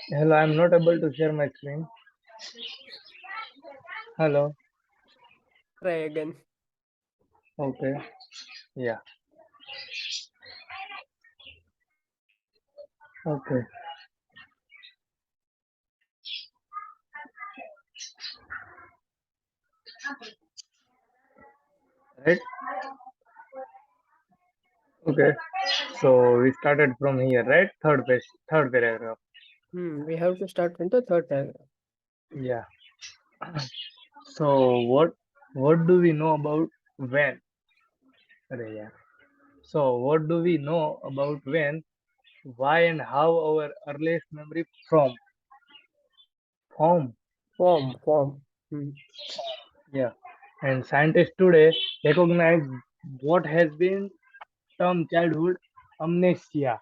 Hello, I'm not able to share my screen. Hello. Try again. Okay. Yeah. Okay. Right. Okay. So we started from here, right? Third page, third paragraph. We have to start from the third paragraph. Yeah. So what do we know about when? Arey, yeah. So what do we know about when, why, and how our earliest memory form? Form. Yeah. And scientists today recognize what has been termed childhood amnesia.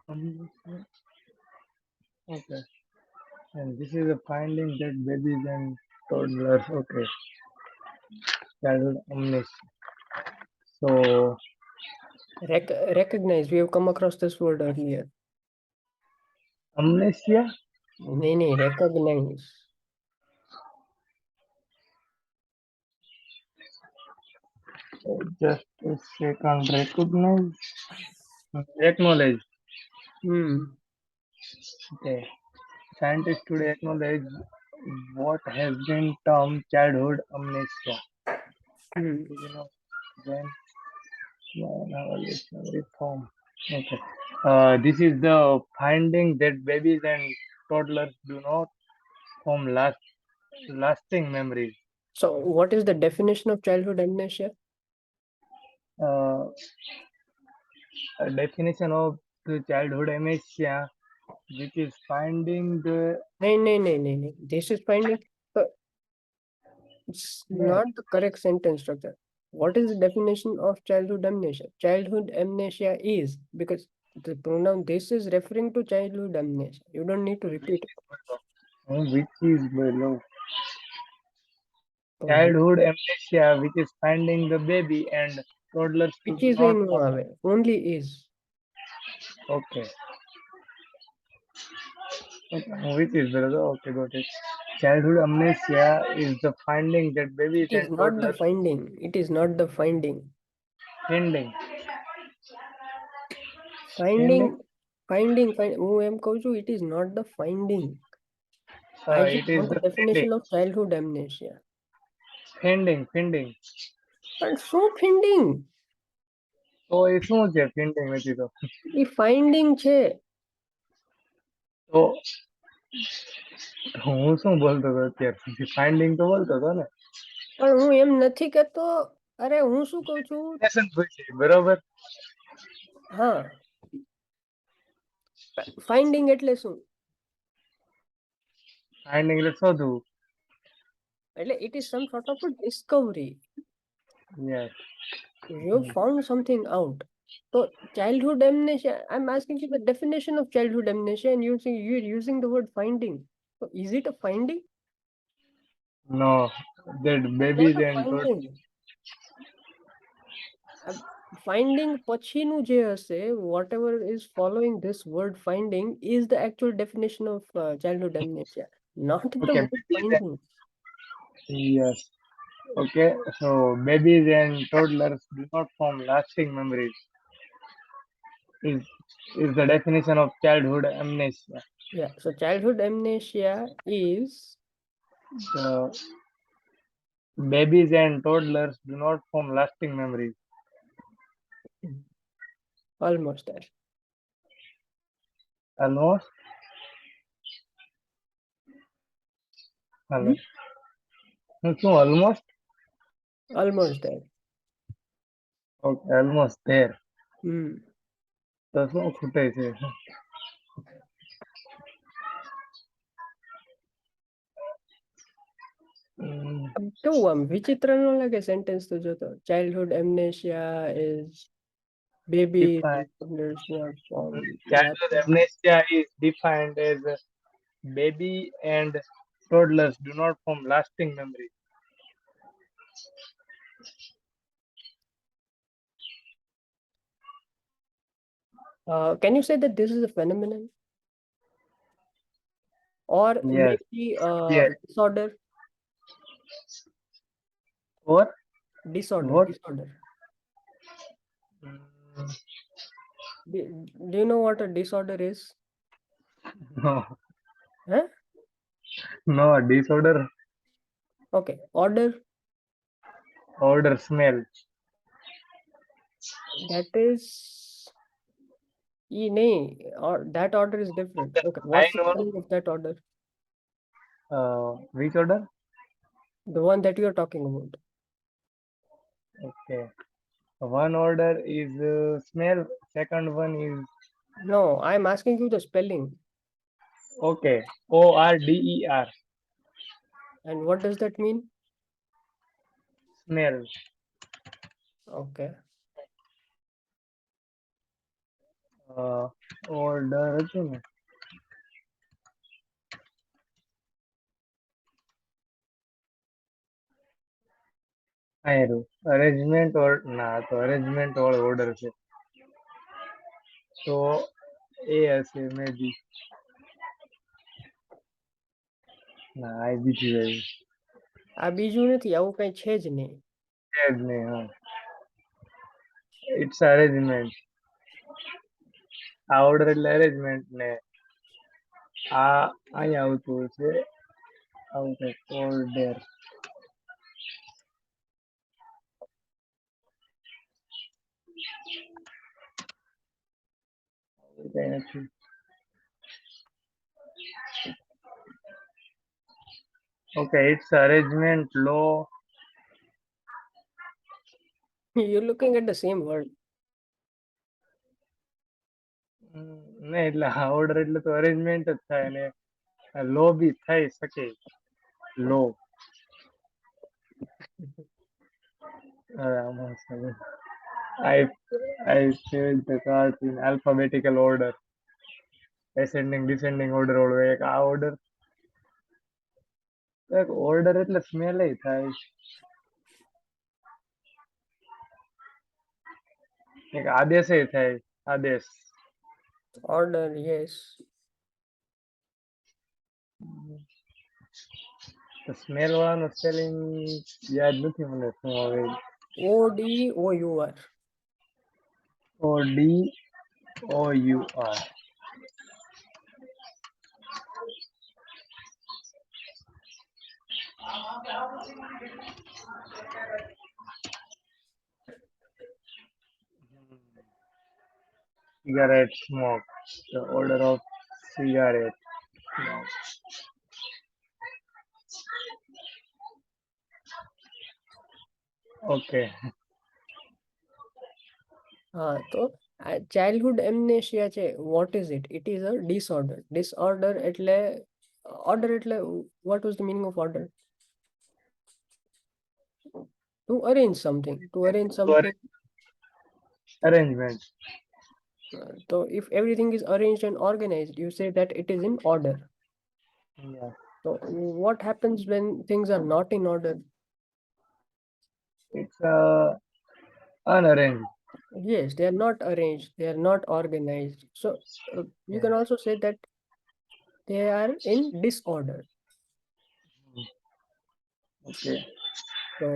Amnesia. Okay. And this is a finding that babies and toddlers, okay, childhood amnesia. So, Recognize. We have come across this word earlier. amnesia, नहीं, recognize. just a second, recognize, acknowledge. Hmm. Okay. Scientists today acknowledge what has been termed childhood amnesia. Hmm. You know, when our memory form. Okay. This is the finding that babies and toddlers do not form lasting memories. So, what is the definition of childhood amnesia? Uh, a definition of the childhood amnesia, which is finding the नहीं. This is finding. It's yeah, not the correct sentence structure. What is the definition of childhood amnesia? Childhood amnesia is because the pronoun this is referring to childhood amnesia. You don't need to repeat it. which is below. Mhm. Childhood amnesia, which is finding the baby and toddlers to Which is not in form. only is. Okay. Okay. Which is below. Okay, got it. Childhood amnesia is the finding that babies It is and not the toddlers finding. It is not the finding. finding finding Finding. હું એમ કહું છું, it is not the finding. I just it is want a the finding definition of childhood amnesia. finding. પણ શું finding? તો એ શું છે finding નથી તો એ finding છે. તો હું શું બોલતો હતો અત્યાર સુધી ફાઇન્ડિંગ તો બોલતો હતો ને પણ હું એમ નથી કહેતો. અરે હું શું કહું છું? બરોબર. હા, ફાઇન્ડિંગ એટલે શું? ફાઇન્ડિંગ એટલે શોધવું. એટલે it is some sort of a discovery. Yes. You found something out. So childhood amnesia, I'm asking you the definition of childhood amnesia and you're using the word finding. So is it a finding? No that Not babies a and finding. Finding પછીનું જે હશે, whatever is following this word finding is the actual definition of childhood amnesia, not the okay word babies finding. yes. Okay, so babies and toddlers do not form lasting memories is is the definition of childhood amnesia. Yeah, so childhood amnesia is The babies and toddlers do not form lasting memories. almost there. Almost. Hello. શું almost? Almost there. Okay, almost there. Hmm. તો શું ખૂટે છે? કેવું આમ વિચિત્ર ન લાગે સેન્ટેન્સ તો જોતો? Childhood amnesia is baby Defined. toddlers not form Childhood lasting. amnesia is defined as baby and toddlers do not form lasting memories. Can you say that this is a phenomenon or Yes. maybe Yes. disorder? Or Disorder, what? disorder. Mm, Do you know what a disorder is? no, Huh? no disorder. Okay, order, Odor, smell. that is, or that order is different. Okay, I what's the know. spelling of that order? Which odor? The one that you are talking about. Okay. One order is smell. Second one is No, I'm asking you the spelling. okay. ORDER. And what does that mean? Smell. Okay. Uh, order હતું ને આયરું arrangement ઓર ના તો arrangement વાળો order છે તો એ હશે મે બી ના આ બીજું આવ્યું આ બીજું નથી, આવું કઈ છે જ નહીં. છે જ નહીં હા ઇટ્સ અરેન્જમેન્ટ આ ઓર્ડર એટલે અરેન્જમેન્ટ ને આ અહીંયા આવતું હશે આવું કંઈક ઓર્ડર કઈ નથી ઓકે ઇટ્સ અરેન્જમેન્ટ લો You're looking at the same word. નહીં એટલે આ ઓર્ડર એટલે તો અરેન્જમેન્ટ જ થાય ને લો બી થઈ શકે લો આમાં I I saved the cards in alphabetical order. Ascending, descending order વાળો એક આ order. એક order એટલે smell ય થાય. એક આદેશ ય થાય. આદેશ. Order, yes. તો smell વાળાનું spelling યાદ નથી મને શું આવે. ODOUR. ODOUR. Cigarette smoke. The order of cigarette smoke. Okay. તો childhood amnesia છે, what is it? It is a disorder. Disorder એટલે order એટલે what was the meaning of order? To arrange something. To arrange something. Arrangement. So if everything is arranged and organized, you say that it is in order. Yeah. So what happens when things are not in order? It's unarranged. Yes, they are not arranged, they are not organized. So you can Yeah. also say that they are in disorder. Okay. So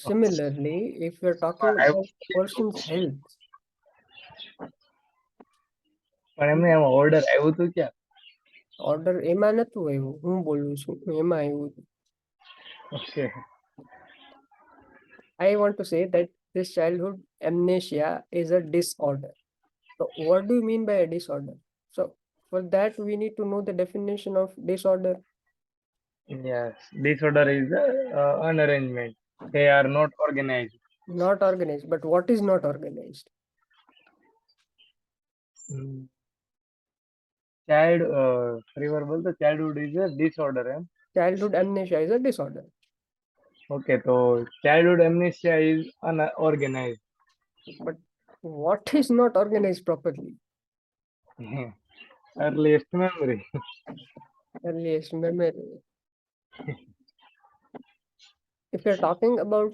similarly, if we're talking I about a person's health, પણ એમને એમાં order આવ્યું હતું ક્યાં order એમાં નતું આવ્યું, હું બોલું છું એમાં આવ્યું. Okay I want to say that this childhood amnesia is a disorder. So what do you mean by a disorder? So for that we need to know the definition of disorder. yes disorder is unarrangement they are not organized Not organized, but what is not organized? child ફરી વાર બોલતો childhood is a disorder એમ Childhood amnesia is a disorder. Okay તો childhood amnesia is unorganized But what is not organized properly? earliest memory Earliest memory. If you're talking about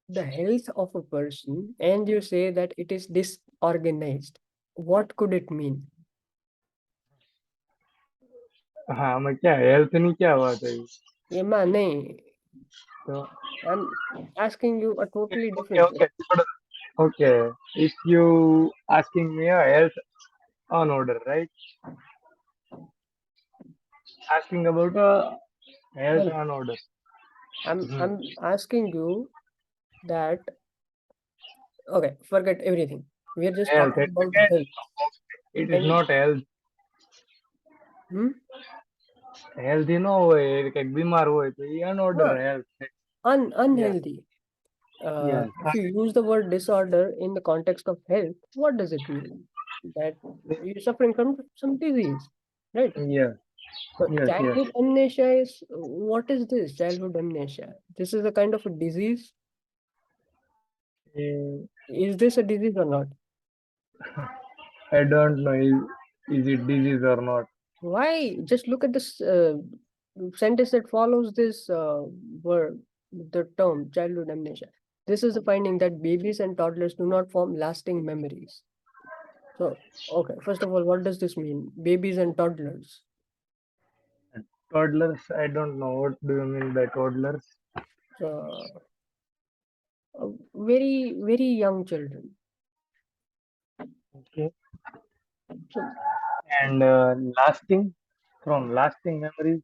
the health of a person and you say that it is disorganized, What could it mean? हाँ मैं क्या health नहीं क्या बात है Yema, nahi. तो I'm asking you a totally okay different okay question. okay if you asking me a health on order right asking about a health Health. on order. Hmm. I'm asking you that. Okay, forget everything. We are just Health talking એટલે about કે health. it is Then, not health hmm? healthy ન હોય એ કંઈક બીમાર હોય તો એ અનઓર્ડર Huh, health yes unhealthy. yes If you use the word disorder in the context of health, what does it mean? That you're suffering from some disease, right? yes So yes yes childhood amnesia is what is this? Childhood amnesia. This is a kind of a disease. Eh, Is this a disease or not? I don't know is it disease or not. Why? Just look at this sentence that follows this word, the term childhood amnesia. This is the finding that babies and toddlers do not form lasting memories. So, okay, first of all, what does this mean? Babies and toddlers. Toddlers, I don't know what do you mean by toddlers. So, very, very young children. Okay. So, And lasting from lasting memories,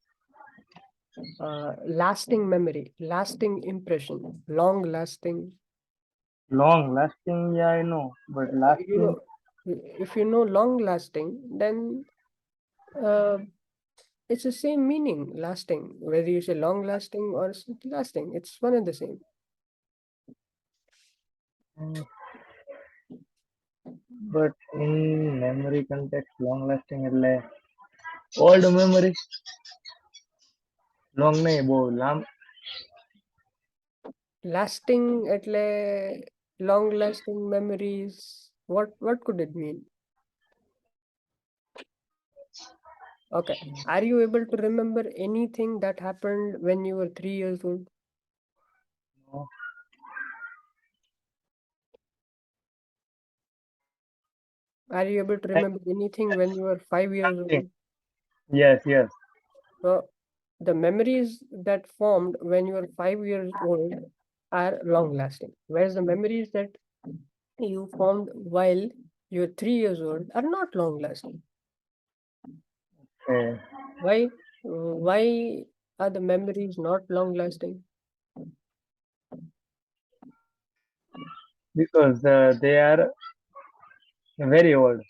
lasting memory, lasting impression, long lasting. long lasting, yeah, I know, but You lasting, know, if you know long lasting, then uh, it's the same meaning, lasting. Whether you say long lasting or lasting, it's one and the same. mm, but in memory context, long lasting એટલે old memory, long નહીં બહુ લાંબ Lasting, long lasting memories. What could it mean? Okay. Are you able to remember anything that happened when you were 3 years old? no, Are you able to remember anything when you were 5 years something. old? Yes, yes. So the memories that formed when you were 5 years old are long lasting, whereas the memories that you formed while you were 3 years old are not long lasting. Okay. Why? Why are the memories not long lasting? Because they are very old.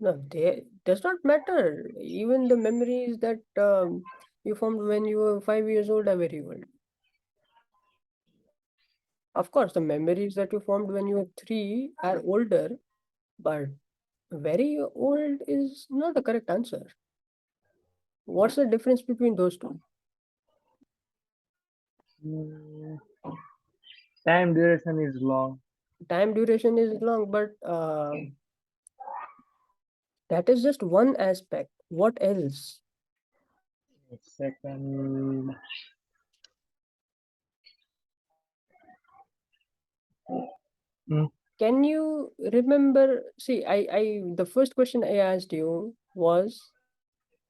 No, they does not matter. Even the memories that you formed when you were 5 years old are very old. Of course, the memories that you formed when you were three are older, but very old is not the correct answer. What's the difference between those two? Mm, time duration is long. Time duration is long, but that is just one aspect. What else? Second, mm, Can you remember? See, the first question I asked you was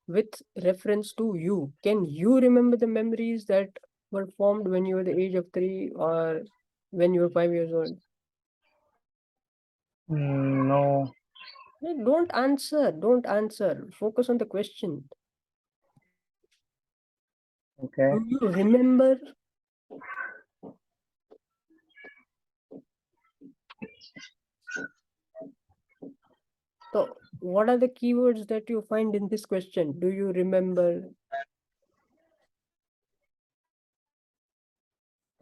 with reference to you. Can you remember the memories that were formed when you were the age of 3 or when you were 5 years old? no. Hey, don't answer. Don't answer. Focus on the question. Okay. Do you remember? So, what are the keywords that you find in this question? Do you remember?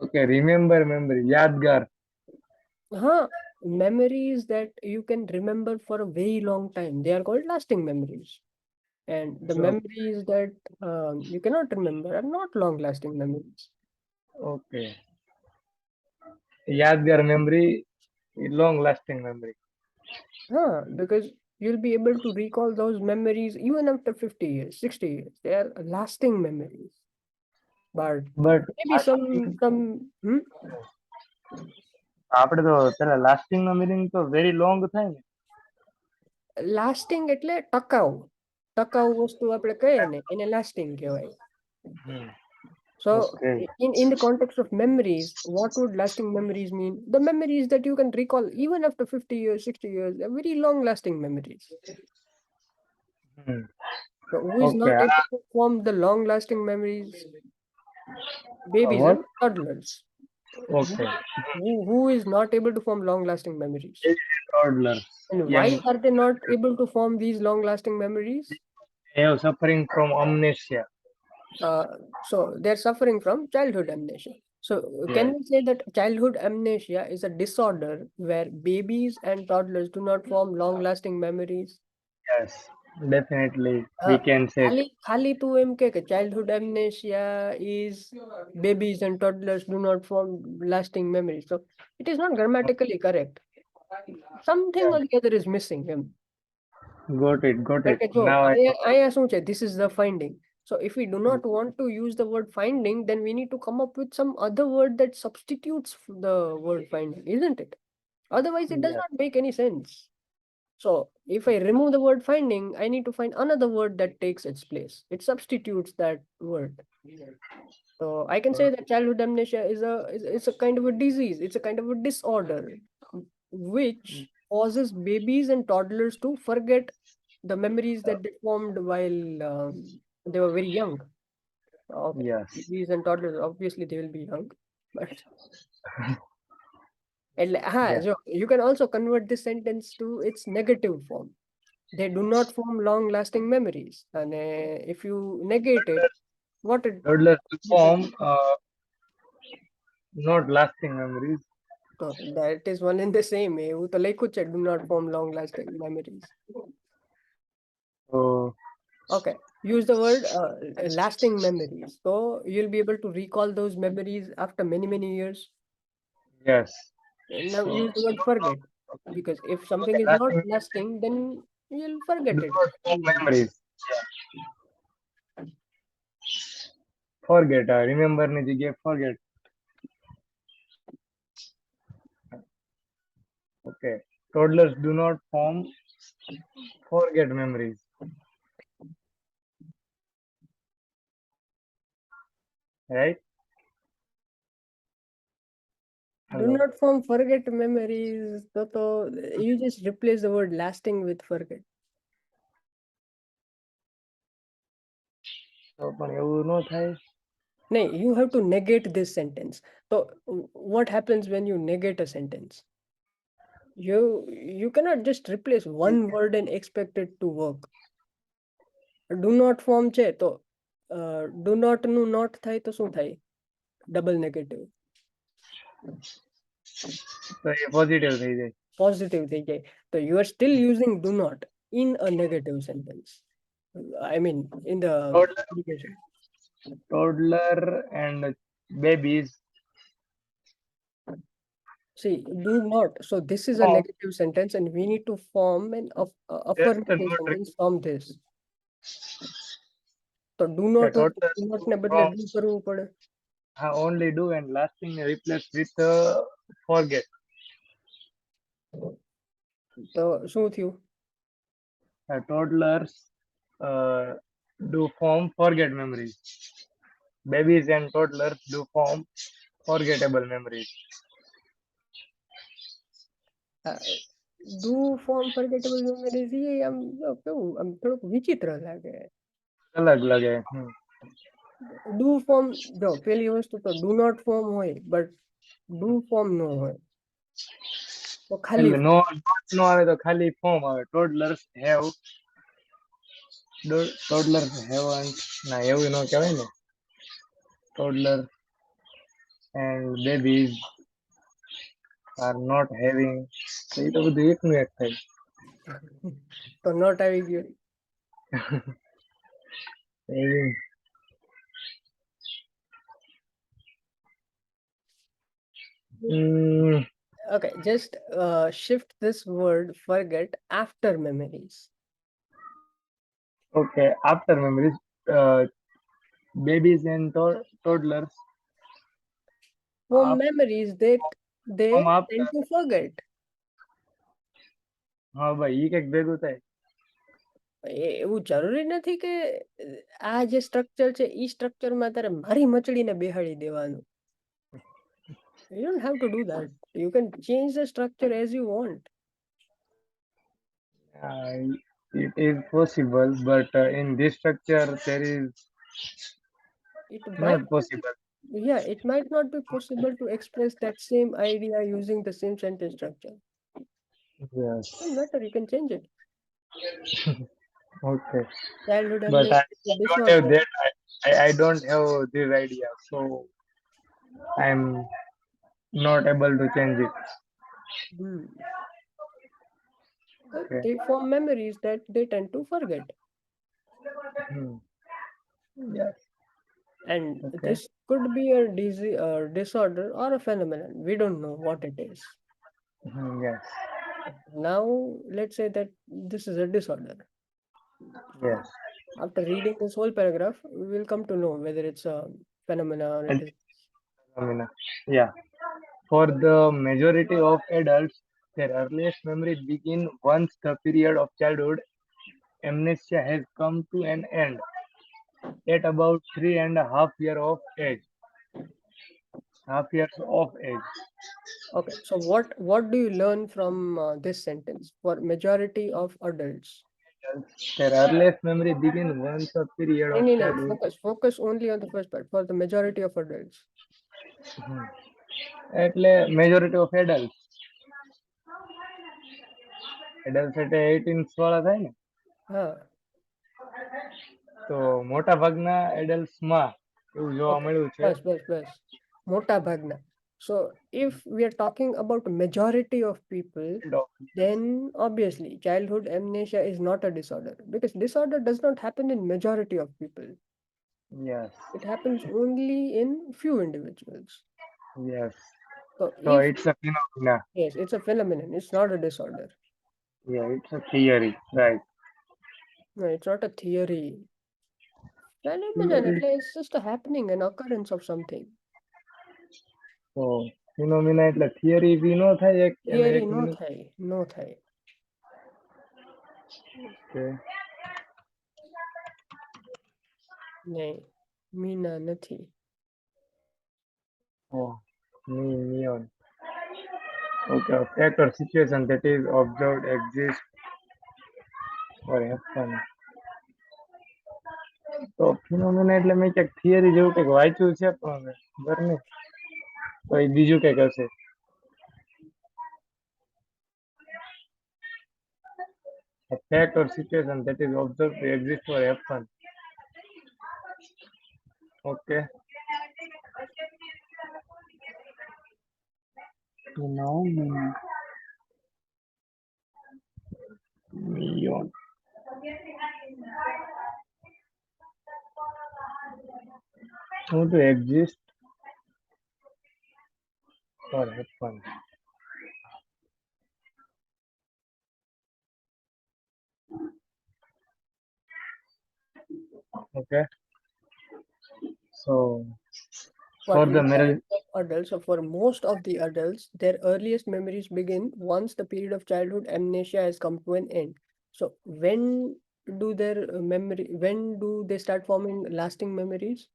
Okay. Remember memory. Yadgar. Huh? Memories that you can remember for a very long time. They are called lasting memories. And the So, memories that you cannot remember are not long lasting memories. okay. Yadgar memory, long lasting memory. Huh? Because you'll be able to recall those memories even after 50 years, 60 years. They are lasting memories. But But maybe some આપણે તો પેલા lasting no meaning તો very long થાય ને lasting એટલે ટકાઉ વસ્તુ આપણે કહીએ ને એને લાસ્ટિંગ કહેવાય. Hmm. So Okay. in the context of memories, what would lasting memories mean? The memories that you can recall even after 50 years, 60 years, are very long lasting memories. Hmm. So who is Okay. not able to form the long lasting memories? Babies What? and toddlers. Okay. Who is not able to form long lasting memories? Toddlers, And why young, are they not able to form these long lasting memories? have suffering from amnesia. Uh, so they're suffering from childhood amnesia. So can Yes. we say that childhood amnesia is a disorder where babies and toddlers do not form long lasting memories? Yes. Definitely, we Uh, can say that. ખાલી તું એમ કે childhood amnesia is babies and toddlers do not form lasting memories. So it is not grammatically correct. Something or Yes. the other is missing. Got it. Got કારણ it. કે જો Now I અહીંયા શું છે, this is the finding. So if we do not want to use the word finding, then we need to come up with some other word that substitutes the word finding, isn't it? Otherwise, it does yes. not make any sense. So if I remove the word finding, I need to find another word that takes its place. It substitutes that word. So I can say that childhood amnesia is a kind of a disease. It's a kind of a disorder which causes babies and toddlers to forget the memories that they formed while they were very young. Okay, Yes. babies and toddlers, obviously they will be young, but Yes. so you can also convert this sentence to its negative form. They do not form long-lasting memories, and if you negate it, what it Toddlers would be? form not lasting memories. So that is one and the same. એવું તો લખ્યું છે, do not form long-lasting memories. So Okay, use the word lasting memories. So you'll be able to recall those memories after many, many years. yes. And now So use the word forget, because if something is not lasting lasting, then you'll forget do it. not form memories. Forget. Remember ની જગ્યાએ forget. Okay. Toddlers do not forget memories. Right? Do Hello. not form forget memories. So you just replace the word lasting with forget. તો પણ એવું ન થાય. No, you have to negate this sentence. So what happens when you negate a sentence? You cannot just replace one word and expect it to work. Do not form છે તો do not નું not થાય તો શું થાય? Double negative. તો એ positive થઈ જાય. Positive થઈ જાય. So you are still using do not in a negative sentence. I mean, in the Toddler, application. toddler and babies See, do not. So this is a form negative sentence, and we need to form an just affirmative not sentence from this. So do the not હોય તો toddlers do not ને બદલે from do કરવું પડે. only do and lasting replace with forget. તો શું થયું? Toddlers uh, do form forget memories. Babies and toddlers do form forgettable memories. Do form forgettable memories. એ આમ કેવું આમ થોડુંક વિચિત્ર લાગે. અલગ લાગે. Do form જો પેલી વસ્તુ તો do not form હોય, but do form ન હોય. તો ખાલી એટલે નો આવે તો ખાલી ફોર્મ આવે. toddlers haven't ના એવું ન કહેવાય ને. toddler and babies are not having. એ તો બધું એકનું એક થાય. તો not આવી ગયું. Having. Okay, just shift this word forget after memories. Okay, after memories, babies and toddlers For form memories that they after tend to forget. હા ભાઈ ઈ કઈક ભેગું થાય. એવું જરૂરી નથી કે આ જે સ્ટ્રક્ચર છે ઈ સ્ટ્રક્ચરમાં તારે મારી મચડીને બેહાડી દેવાનું. You don't have to do that. You can change the structure as you want. It is possible, but in this structure there is It not might not possible. be, yeah, it might not be possible to express that same idea using the same sentence structure. Doesn't Yes. matter, you can change it. Okay. Childhood But amnesia is a don't have disorder. that. I don't have this idea, so I'm not able to change it. Hmm. Okay. They form memories that they tend to forget. Hmm. Yes. And Okay. this could be a disease, disorder or a phenomenon. We don't know what it is. Yes. Now, let's say that this is a disorder. Yes. After reading this whole paragraph, we will come to know whether it's a phenomenon or it And is. I mean, yeah. For the majority of adults, their earliest memory begin once the period of childhood amnesia has come to an end at about 3.5 years of age. Half years of age. Okay, so what do you learn from this sentence? For majority of adults. Their earliest memory begin once a period of No. childhood. Focus only on the first part. For the majority of adults. એટલે majority of adults. Adults એટલે 18 વાળા થાય ને. Huh. તો મોટા ભાગના adults માં એવું જોવા Okay. મળ્યું છે. Bus. Mota bhagna. So if we are talking about majority of people, then obviously childhood amnesia is not a disorder because disorder does not happen in majority of people. Yes. It happens only in few individuals. Yes. So So if it's a phenomena. yes, it's a phenomenon, it's not a disorder. Yeah, it's a theory. Right. No, it's not a theory. Phenomenon, It's, it's just a happening, an occurrence of something. so phenomena એટલે theory બી નો થાય Theory એક no minute. thai, no thai. Okay. નહીં મીના નથી. Oh, neon. Okay, a fact or situation that is observed, exist or happen. તો phenomena એટલે મેં ક્યાંક theory જેવું કંઈક વાંચ્યું છે પણ ખબર નહીં. તો એ બીજું કંઈક હશે. A fact or situation that is observed to exist or happen. Okay. Phenomenon. Neon. How to exist or happen. Okay. So For for the marriage. majority of adults, or for most of the adults, their earliest memories begin once the period of childhood amnesia has come to an end. So when do their when do they start forming lasting memories?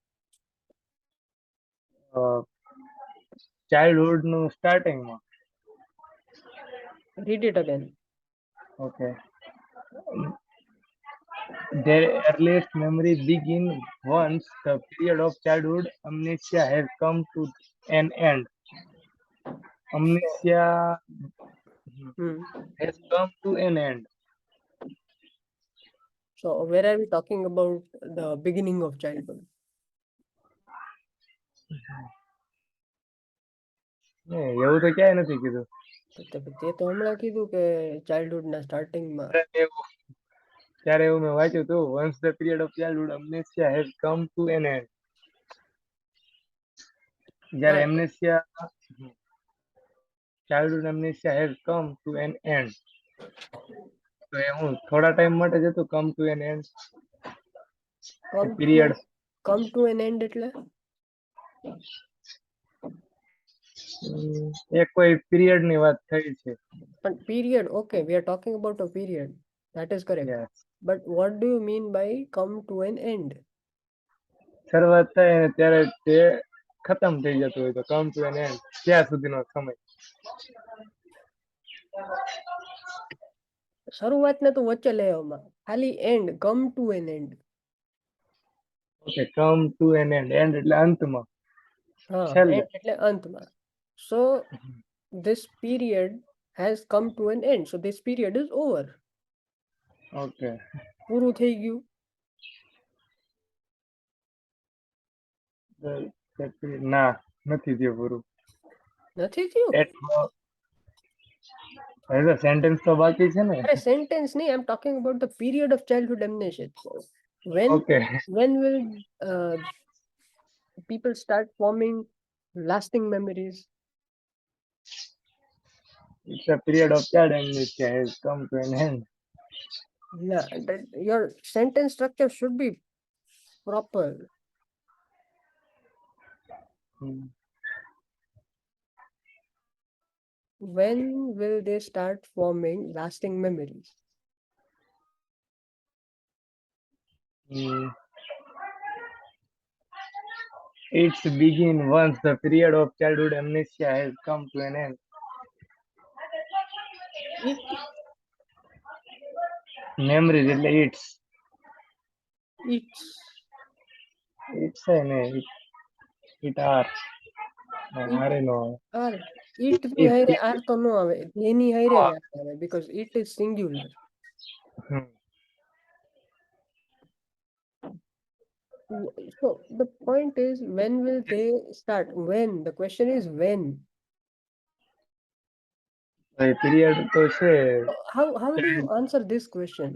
Childhood નું starting માં. Read it again. Okay. Their earliest memory begin once the period of childhood amnesia has come to an end. So, Amnesia hmm. has come to an end. So where are we talking about the beginning of childhood? એવું તો ક્યાંય નથી કીધું. તે તો હમણાં કીધું કે ચાઇલ્ડહુડ ના સ્ટાર્ટિંગમાં. ત્યારે એવું મેં વાંચ્યું હતું. Once the period of childhood amnesia has come to an end. જ્યારે amnesia childhood amnesia has come to an end. તો એ હું થોડા ટાઈમ માટે જ હતું come to an end. Period. come to an end એટલે એ કોઈ પીરિયડ ની વાત થઈ છે. But period, okay, we are talking about a period. That is correct. Yes. But what do you mean by come to an end? શરૂઆત થાય અને ત્યારે તે ખતમ થઈ જતું હોય તો કમ ટુ એન એન્ડ, ત્યાં સુધીનો સમય. શરૂઆતને તો વચ્ચે લેવામાં, ખાલી end, come to an end. Okay, come to an end, end એટલે અંતમાં, હા, છેલ્લે. end એટલે અંતમાં. So this period has come to an end. So this period is over. Okay. પૂરું થઈ ગયું. ના, નથી થયું પૂરું. નથી થયું. હવે તો સેન્ટેન્સ તો બાકી છે ને. અરે sentence નહીં, I'm talking about the period of childhood amnesia. Okay. When will people start forming lasting memories? It's a period of child amnesia has come to an end. Yeah, your sentence structure should be proper. When will they start forming lasting memories? It's begin once the period of childhood amnesia has come to an end. Memories એટલે it's ને it are આરે નો are it ની હારે are તો નો આવે, એની હારે જ આવે because it is singular. So the point is, when will they start? When? The question is when. Period તો છે. How do you answer this question?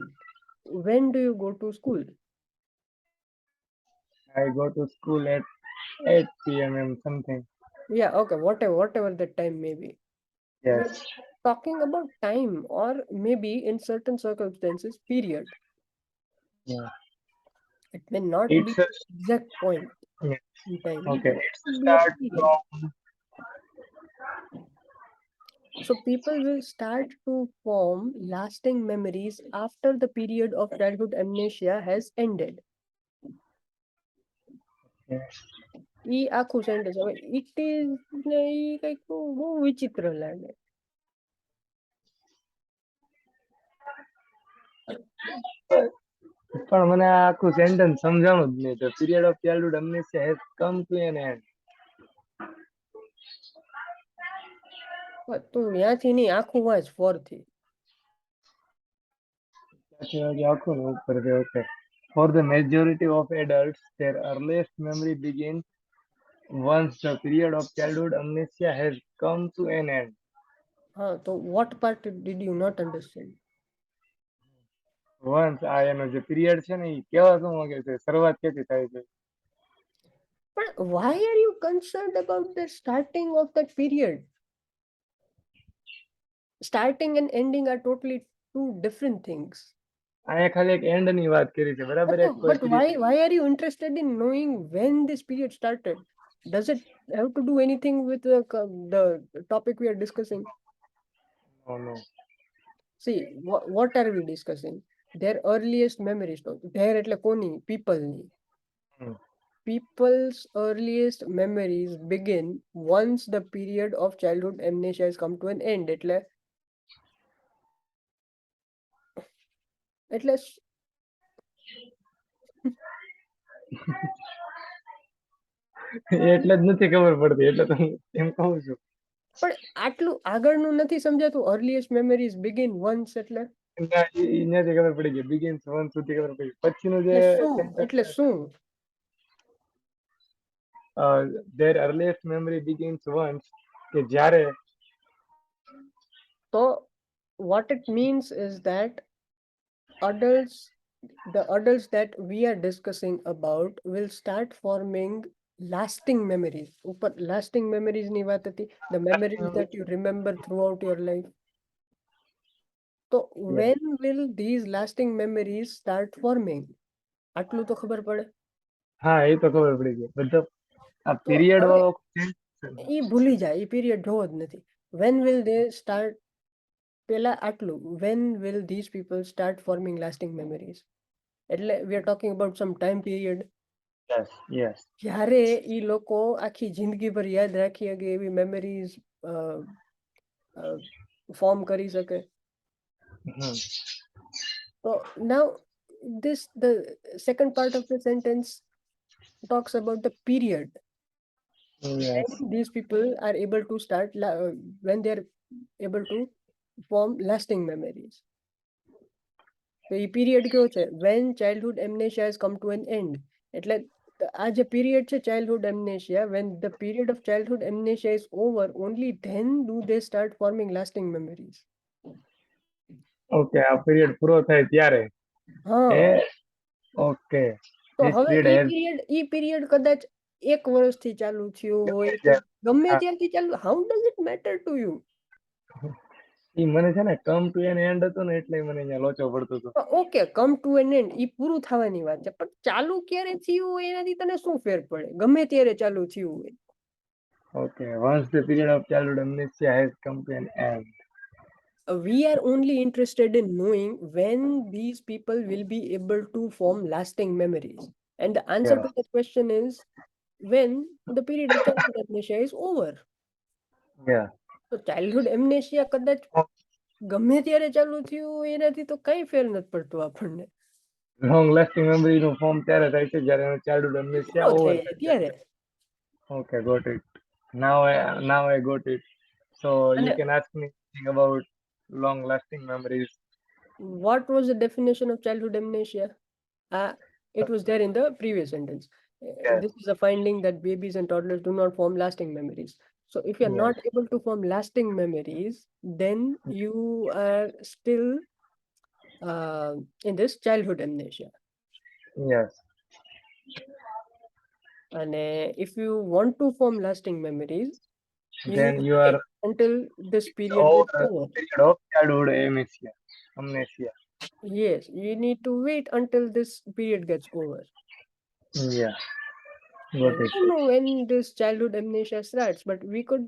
When do you go to school? I go to school at 8 p.m. and something. Yeah, okay, whatever the time may be. Yes. We're talking about time, or maybe in certain circumstances, period. Yeah. It may not It's be the exact point in time. Okay. But It's it will be a start period. from So people will start to form lasting memories after the period of childhood amnesia has ended. ઈ આખું sentence હવે it is ને ઈ કઈક બહુ વિચિત્ર લાગે. પણ મને આ આખું સેન્ટેન્સ સમજાણું જ નહીં. The period of childhood amnesia has come to an end. તું ત્યાંથી નહીં, આખું વાંચ ફોર થી. આખું ને ઉપર છે. Okay. For the majority of adults, their earliest memory begins once the period of childhood amnesia has come to an end. હા, તો what part did you not understand? Once આ એનો જે પીરિયડ છે ને, ઈ કેવા શું માંગે છે, શરૂઆત ક્યાંથી થાય છે? But why are you concerned about the starting of that period? Starting and ending are totally two different things. અહીંયા ખાલી એક એન્ડ ની વાત કરી છે, બરાબર? But why are you interested in knowing when this period started? Does it have to do anything with the topic we are discussing? No. See, what are we discussing? Their earliest memories. Their એટલે કોની? People ની. People's earliest memories begin once the period of childhood amnesia has come to an end. એટલે એટલે જ નથી ખબર પડતી, એટલે તો એમ કહું છું. પણ આટલું આગળનું નથી સમજાતું. earliest memories begin once એટલે નથી ખબર પડી ગઈ. begins once સુધી ખબર પડી. પછીનું જે એટલે શું? their earliest memory begins once, કે જ્યારે. So what it means is that the adults that we are discussing about will start forming lasting memories. Lasting memories ની વાત હતી. The memories that you remember throughout your life. So when will these lasting memories start forming? આટલું તો ખબર પડે. હા, એ તો ખબર પડી ગઈ. બધો આ પીરિયડ વાળો એ ભૂલી જાય, એ પીરિયડ જોવો જ નથી. When will they start? પેલા આટલું, when will these people start forming lasting memories? એટલે we are talking about some time period. Yes, yes. જ્યારે ઈ લોકો આખી જિંદગીભર યાદ રાખી શકે એવી મેમરીઝ ફોર્મ કરી શકે. Mhm. So now the second part of the sentence talks about the period Yes. when these people are able to start when they are able to form lasting memories. તો એ period કયો છે? when childhood amnesia has come to an end. એટલે આ જે period છે childhood amnesia, when the period of childhood amnesia is over, only then do they start forming lasting memories. Okay, આ period પૂરો થાય ત્યારે હા, એ ઓકે તો ધીસ હવે પીરિયડ ઈ પીરિયડ કદાચ 1 વર્ષથી ચાલુ થયું હોય કે ગમે ત્યારથી ચાલુ, how does it matter to you? ઈ મને છે ને કમ ટુ એન એન્ડ હતો ને એટલે મને અહીંયા લોચો પડતો હતો. Okay, come to an end, ઈ પૂરું થવાની વાત છે, પણ ચાલુ ક્યારે થયું હોય એનાથી તને શું ફેર પડે? ગમે ત્યારે ચાલુ થયું હોય. Okay, once the period of childhood amnesia has come to an end. We are only interested in knowing when these people will be able to form lasting memories. And the answer Yeah. to that question is when the period of childhood amnesia is over. Yeah. તો childhood amnesia કદાચ ગમે ત્યારે ચાલુ થયું હોય એનાથી તો કઈ ફેર નથી પડતો આપણને. લોંગ લાસ્ટિંગ મેમરી નું ફોર્મ ત્યારે થાય છે જ્યારે ચાઇલ્ડહુડ amnesia પૂરો ઓવર થઈ થઈ જાય જાય. ત્યારે. Okay, got it. Now I got it. So you અને can ask me about long lasting memories. what was the definition of childhood amnesia? It was there in the previous sentence. Yes. This is a finding that babies and toddlers do not form lasting memories. So if you are Yes. not able to form lasting memories, then you are still in this childhood amnesia. Yes. And if you want to form lasting memories, you need Then to you are wait until this period gets over over. period of childhood amnesia. Amnesia. Yes, you need to wait until this period gets over. Yeah. Got We it. don't know when this childhood amnesia starts, but we could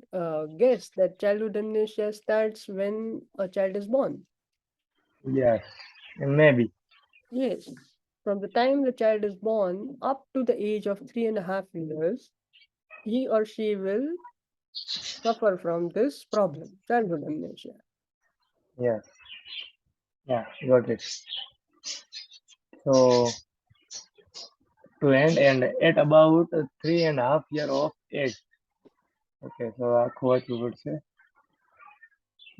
guess that childhood amnesia starts when a child is born. Yes. Maybe. Yes, from the time the child is born up to the age of 3.5 years, he or she will suffer from this problem, childhood amnesia. Yes. Yeah. Got it. So to end and at about 3.5 year of age. Okay. So આખું વાંચવું પડશે.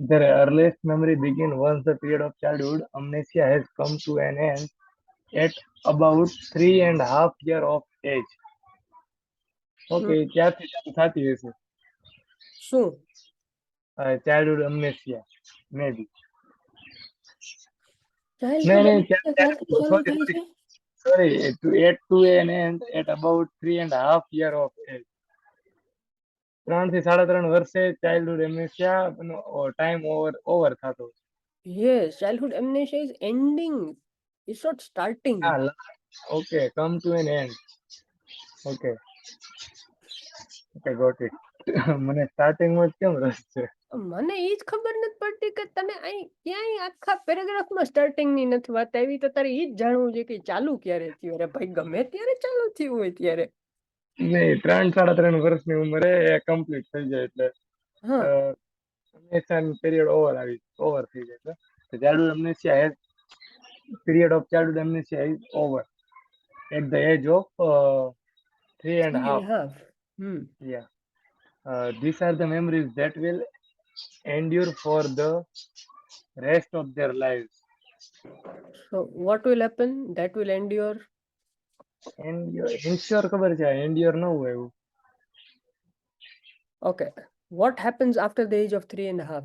The earliest memory begins once the period of childhood amnesia has come to an end at about 3.5 year of age. Okay, ક્યારથી ચાલુ થતી હશે? શું? Childhood amnesia, maybe. Childhood નહીં, amnesia ક્યારથી ચાલુ થાય છે? sorry, to an end at about 3.5 year of age. 3 થી 3.5 વર્ષે ચાઇલ્ડહુડ એમનેસિયા ટાઈમ ઓવર થતો. Yes, childhood amnesia is ending. It's not starting. Okay, come to an end. Okay okay, got it. મને સ્ટાર્ટિંગમાં જ કેમ રસ છે? મને એ જ ખબર નથી પડતી કે તને અહીં ક્યાંય આખા પેરેગ્રાફમાં સ્ટાર્ટિંગની નથી વાત આવી, તો તારે એ જ જાણવું છે કે ચાલુ ક્યારે થયું. અરે ભાઈ, ગમે ત્યારે ચાલુ થયું હોય ત્યારે. નહીં, 3 સાડા 3 વર્ષની ઉંમરે એ કમ્પ્લીટ થઈ જાય એટલે હા, પીરિયડ ઓવર થઈ જાય છે. Childhood amnesia has period of childhood amnesia is over at the age of 3.5. 3.5. Yeah. These are the memories that will endure for the rest of their lives. So what will happen? That will endure. Ensure ખબર છે, endure ન હોય એવું. Okay. What happens after the age of 3.5?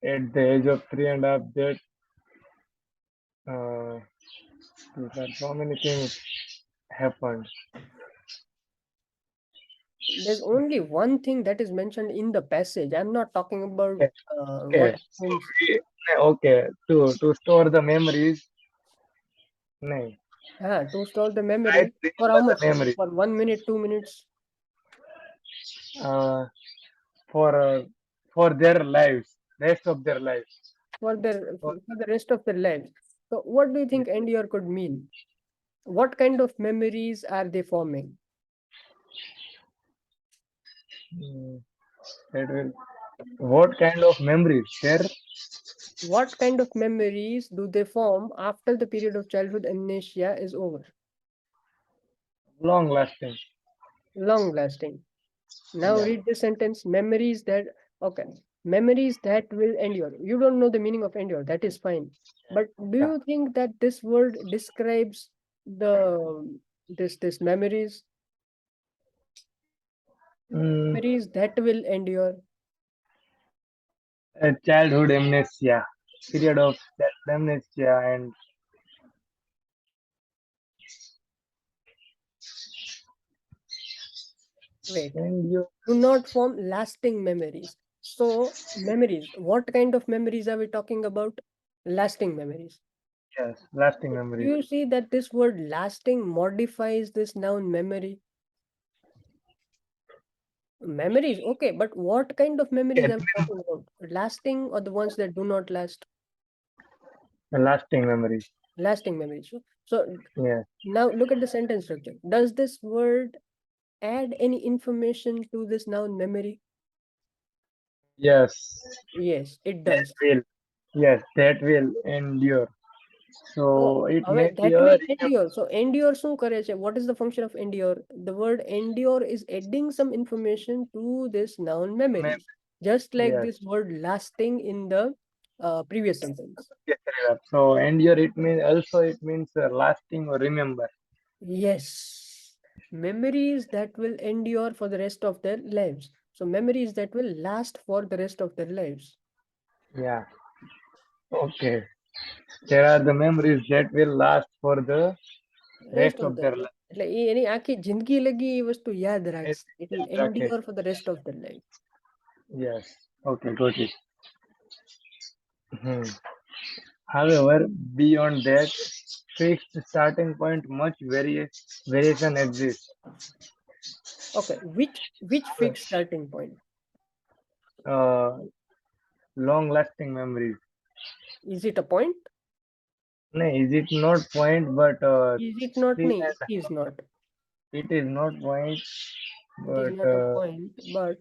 At the age of 3.5, that there are so many things happened. There's only one thing that is mentioned in the passage. I'm not talking about Okay. what happens. Okay. To store the memories. નહીં. To store the Try memory to for how remember much the time? memory. For 1 minute, 2 minutes, Uh, for uh, for their lives, rest of their lives. for the rest of their lives. So, what do you think endure could mean? What kind of memories are they forming? Mm, that will. What kind of memories? There, What kind of memories do they form after the period of childhood amnesia is over? long lasting. Long lasting. Now Yeah, read this sentence. Okay, memories that will endure. You don't know the meaning of endure. That is fine. But do yeah. you think that this word describes the this memories, Mm, memories that will endure? a childhood amnesia, period of childhood amnesia, Wait, and you, do not form lasting memories. So memories. What kind of memories are we talking about? Lasting memories. yes, lasting Do memories. you see that this word lasting modifies this noun memory? Memories, okay, but what kind of memories Okay, are we talking about? Lasting or the ones that do not last? lasting memories. Lasting memories. So Yes, now look at the sentence structure. Does this word add any information to this noun memory? yes, Yes, it that does. will. Yes, that will endure. So So it હવે may be that a will endure. So endure શું કરે છે? What is the function of endure? The word endure is adding some information to this noun remember. memories, just like Yes. this word lasting in the previous sentence. Yes, Sridhar. So endure it means also it means lasting or remember. Yes, memories that will endure for the rest of their lives. So memories that will last for the rest of their lives. Yeah. Okay. There are the memories that will last for the Rest rest of of their their life. life. એટલે એની આખી જિંદગી લગી એ વસ્તુ યાદ It રાખશે. It will યાદ રાખે. endure for the rest of their life. Yes. Okay, got it. Hmm. However, beyond that fixed starting point, much variation exists. Okay, which fixed starting point? Uh, long-lasting memories. Is it a point? No, is it not point, but Is it not? three No, it and is not. it is not point, It is but not a point, but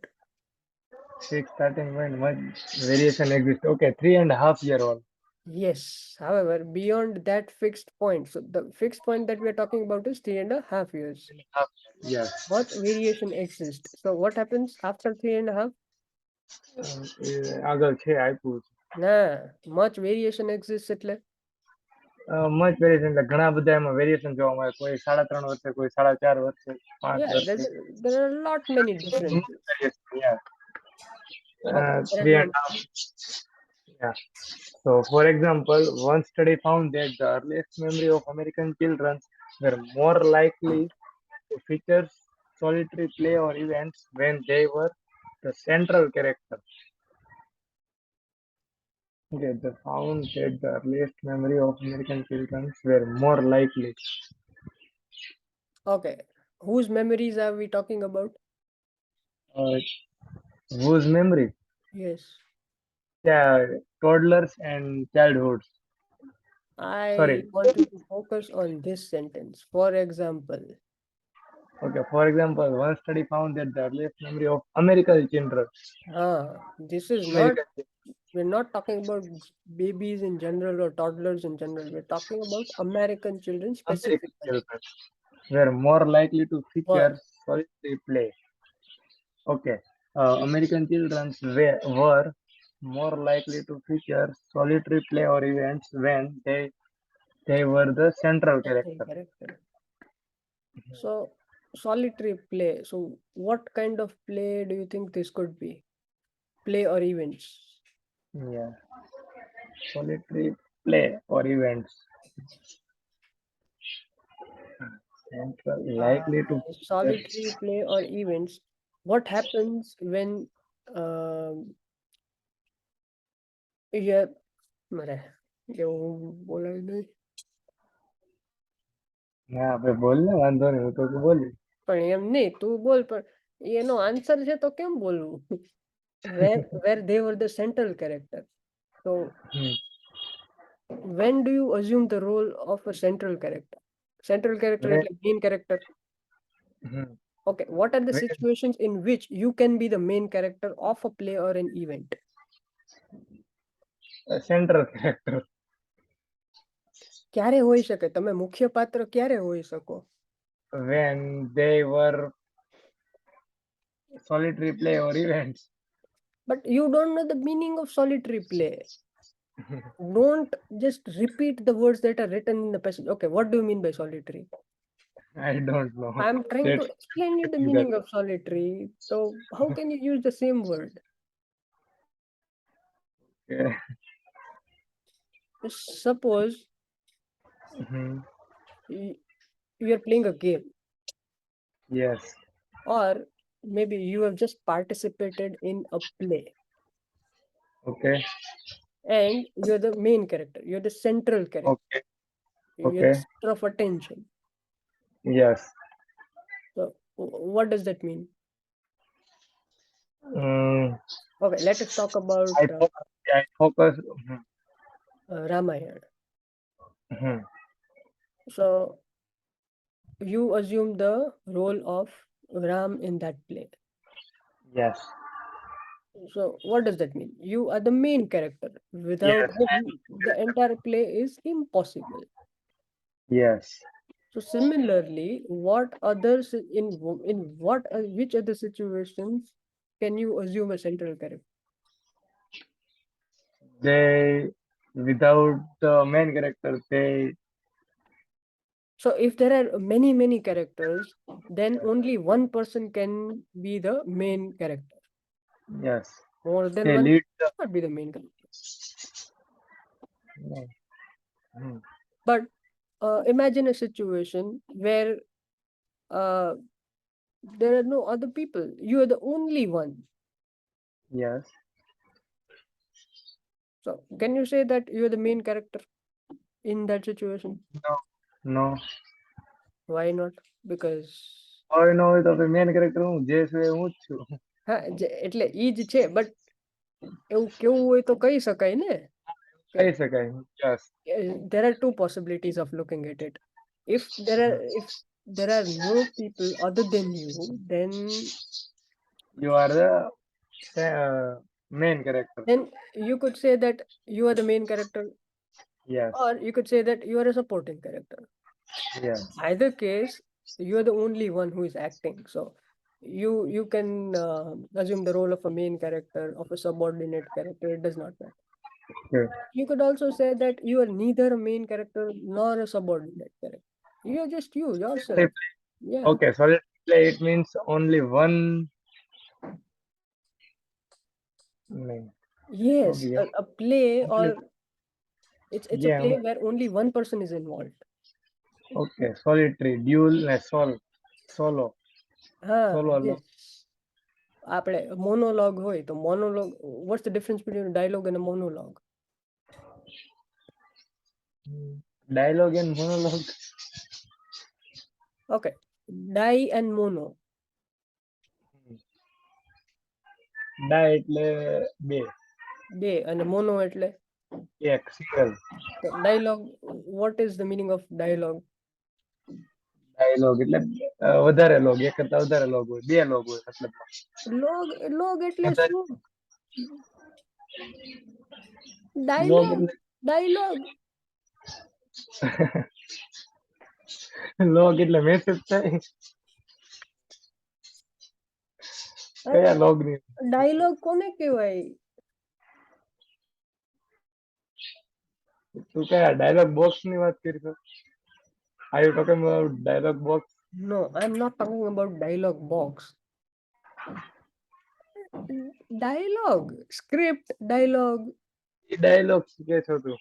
six starting point, much variation exists. Okay, 3.5 year old. yes. However, beyond that fixed point, so the fixed point that we are talking about is 3.5 years. Half, yes. Much variation exists. So what happens after 3.5? આગળ છે આપ્યું છે. Nah, much variation exists એટલે much variation એટલે ઘણા બધા એમાં variation જોવા મળે કોઈ 3.5 વર્ષે કોઈ 4.5 વર્ષે 5 yeah, વર્ષે there are a lot many differences. yeah. Okay, there are Three and no a half. Yeah. So, for example, one study found that the earliest memory of American children were more likely to feature solitary play or events when they were the central character. Okay, they found that the earliest memory of American children were more likely. okay. Whose memories are we talking about? Uh, whose memory? Yes. Yeah, toddlers and childhoods. I Sorry. want you to focus on this sentence. For example, Okay, for example, one study found that the earliest memory of American children, this is not, American, we're not talking about babies in general or toddlers in general. We're talking about American children American specifically. children were more likely to Were. feature solitary play. Okay, American children were more likely to feature solitary play or events when they were the central Central character. character. So, solitary play. So, what kind of play do you think this could be? Play or events? Yeah, solitary play or events central Uh, likely to feature. Solitary play or events. What happens when um yeah, મારે એવું બોલાય નહીં. હા ભાઈ બોલ ને, વાંધો નહીં, હું તો બોલી. પણ એમ નહીં, તું બોલ, પણ એનો આન્સર છે તો કેમ બોલવું? Where they were the central character. So hmm. when do you assume the role of a central character? Central character When, એટલે main character. Hmm. Okay, what are the When situations in which you can be the main character of a play or an event? central character. ક્યારે હોઈ શકે? તમે મુખ્ય પાત્ર ક્યારે હોઈ શકો? When they were solitary play or events. But you don't know the meaning of solitary play. Don't just repeat the words that are written in the passage. Okay, what do you mean by solitary? I don't know. I'm trying to Let's explain you the do that. meaning of solitary. So how can you use the same word? Okay. Suppose Mhm. you are playing a game, Yes. or maybe you have just participated in a play Okay. and you're the main character, you're the central character, Okay. you're the Okay. center of attention. Yes. So what does that mean? Mm, Okay, let us talk about I focus. I focus. Ramayana. Mhm. So you assume the role of Ram in that play. Yes. So what does that mean? You are the main character. Without Yes. him, the entire play is impossible. Yes. So similarly, what others in what which other situations can you assume a central character? They, without the main character, they. So if there are many characters, then only one person can be the main character. Yes. More than They one lead the. cannot be the main character. No. Mhm. But imagine a situation where uh, there are no other people. You are the only one. Yes. So can you say that you are the main character in that situation? No. No. Why not? Because હવે ન હોય તો main character હું જે છું એ હું જ છું. હા એટલે ઈ જ છે, બટ એવું કેવું હોય તો કહી શકાય ને કે કહી શકાય. Yes. there are two possibilities of looking at it. If there are no people other than you, then You are the main character. you could say that you are the main character, Yes. or you could say that you are a supporting character. Yes. Either case, you are the only one who is acting. So you can assume the role of a main character, of a subordinate character. It does not matter. Okay. You could also say that you are neither a main character nor a subordinate character. You are just you yourself. Yeah. Okay. Solid play. It means only one. નહીં. Yes, Okay. a play, or Only it's a game. play where only one person is involved. Okay. Solitary. Duel. Solo. Solo alone. Yes. આપણે monologue હોય તો monologue, what's the difference between a dialogue and a monologue? Dialogue and monologue. Okay, die and mono. Die એટલે બે. બે અને mono એટલે એક single. તો dialogue, what is the meaning of dialogue? Dialogue એટલે વધારે લોગ, એક કરતા વધારે લોગ હોય, બે લોગ હોય મતલબ. log એટલે વધારે શું? લોગ dialogue એટલે dialogue લોગ એટલે મેસેજ થાય. અરે કયા લોગ ની? dialogue કોને કહેવાય? તું કયા ડાયલોગ બોક્સ ની વાત કરી છો? Are you talking about dialogue box? No, I'm not talking about dialogue box. Dialogue, script, dialogue. A dialog કે છો તું?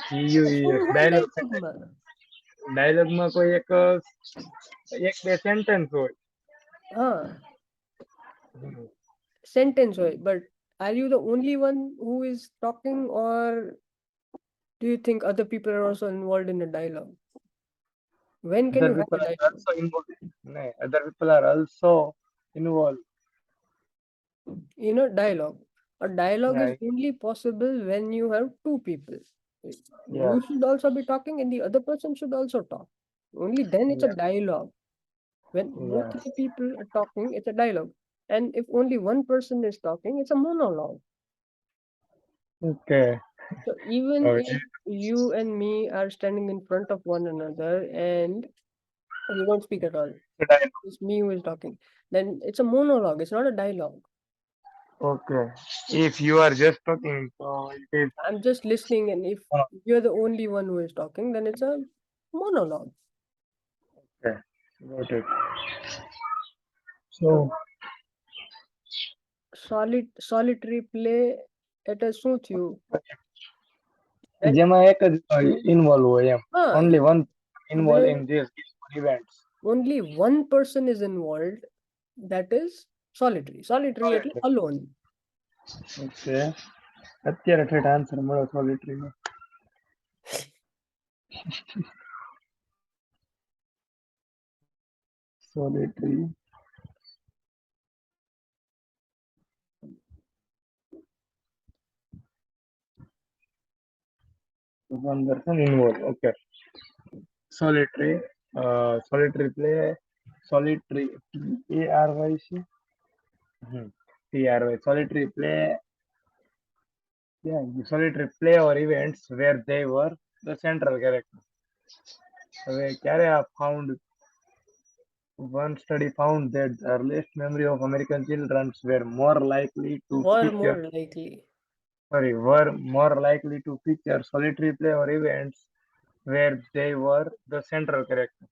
શું હોય ડાયલોગ dialogue માં? ડાયલોગ માં કોઈ એક બે સેન્ટેન્સ હોય. હા, sentence હોય, but are you the only one who is talking, or Do you think other people are also involved in a dialogue? When can Other you have people a are dialogue? also involved. No, other people are also involved. In a dialogue. A dialogue is Yeah, only possible when you have two people. yes, You should also be talking and the other person should also talk. Only then it's a yes, dialogue. When both yes. the people are talking, it's a dialogue. And if only one person is talking, it's a monologue. Okay. So even Okay. if you and me are standing in front of one another and we don't speak at all, Should I? it's me who is talking, then it's a monologue, it's not a dialogue. Okay. If you are just talking, so it is. I'm just listening, and if Oh, you're the only one who is talking, then it's a monologue. okay. Got it. So, Solitary play at a suit you. And જેમાં એક જ involve હોય એમ. ah, Only one involved where in these events. only one person is involved, that is solitary. Solitary at Solitary. alone. Okay. અત્યારે ઠેઠ answer મળ્યો સોલિટરી નો. સોલિટરી. one person involved. Okay. Solitary. Solitary play. Solitary. PARY. PRY. Solitary play. Yeah, solitary play or events where they were the central character. હવે ક્યારે આ found one study found that the earliest memory of American children were more likely to Or feature more likely. were more likely to feature solitary play or events where they were the central character.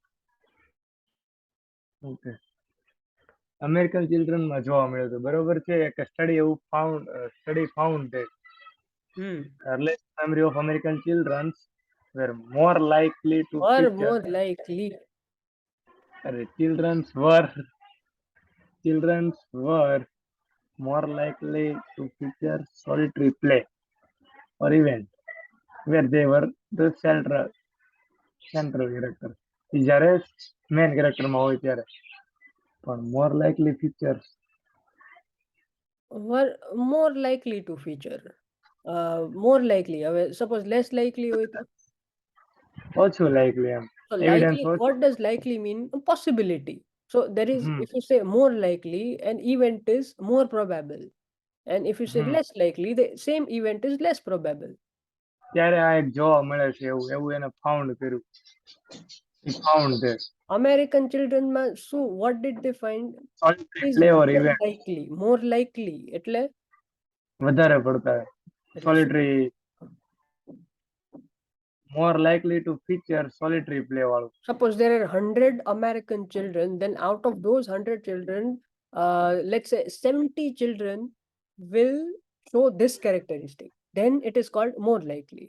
Okay. American ચિલ્ડ્રનમાં જોવા મળ્યું હતું બરોબર છે એક study found that Hmm. earliest memory of American children were more likely to Or feature more likely. children were more likely to feature solitary play or event where they were the central character. જ્યારે main કેરેક્ટરમાં હોય ત્યારે પણ more likely features Were more likely to feature. More likely. Suppose less likely હોય તો? ઓછું likely એમ So evidence likely, ઓછું. what does likely mean? A possibility. So there is, hmm if you say more likely, an event is more probable. And if you say hmm less likely, the same event is less probable. ત્યારે આ એક જોવા મળે છે એવું એવું એને found કર્યું. He found that American children what did they find? solitary Is play or more event likely. More likely. વધારે પડતા એટલે શું? solitary more likely to feature solitary play વાળું. Suppose there are 100 American children, then out of those 100 children, let's say 70 children will show this characteristic. Then it is called more likely.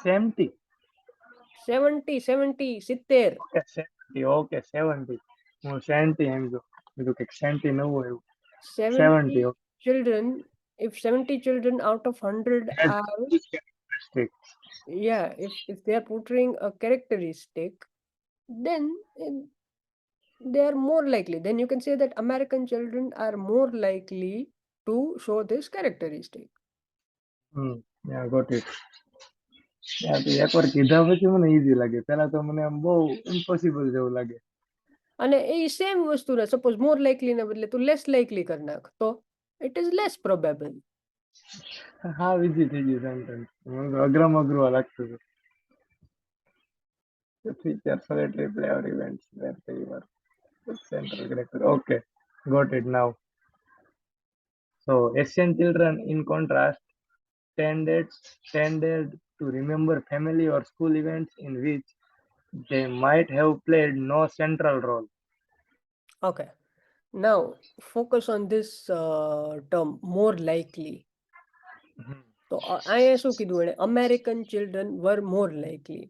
70. 70, 70, 70. Okay, 70. Okay, 70. હું 70 એમ જો બીજું કંઈક 70 નવું આવ્યું. 70. 70 children, if 70 children out of 100 Has are, this characteristic. yeah, if they are portraying a characteristic, then they are more likely. Then you can say that American children are more likely to show this characteristic. Yeah, got it. Yeah, તો એકવાર કીધા પછી મને easy લાગે પેલા તો મને આમ બહુ ઇમ્પોસિબલ જેવું લાગે. અને એ સેમ વસ્તુને સપોઝ મોર લાઇકલી ને બદલે તું લેસ લાઇકલી કરી નાખ તો ઇટ ઇઝ લેસ પ્રોબેબલ. હા ઈઝી થઈ ગયું સેન્ટેન્સ મને તો અઘરામાં અઘરું લાગતું હતું. The feature solitary play or events where they were the central character. Okay, got it now. So Asian children in contrast tended tended to remember family or school events in which they might have played no central role. Okay, now focus on this term more likely. તો અહીંયા શું કીધું એને American children વર મોર likely.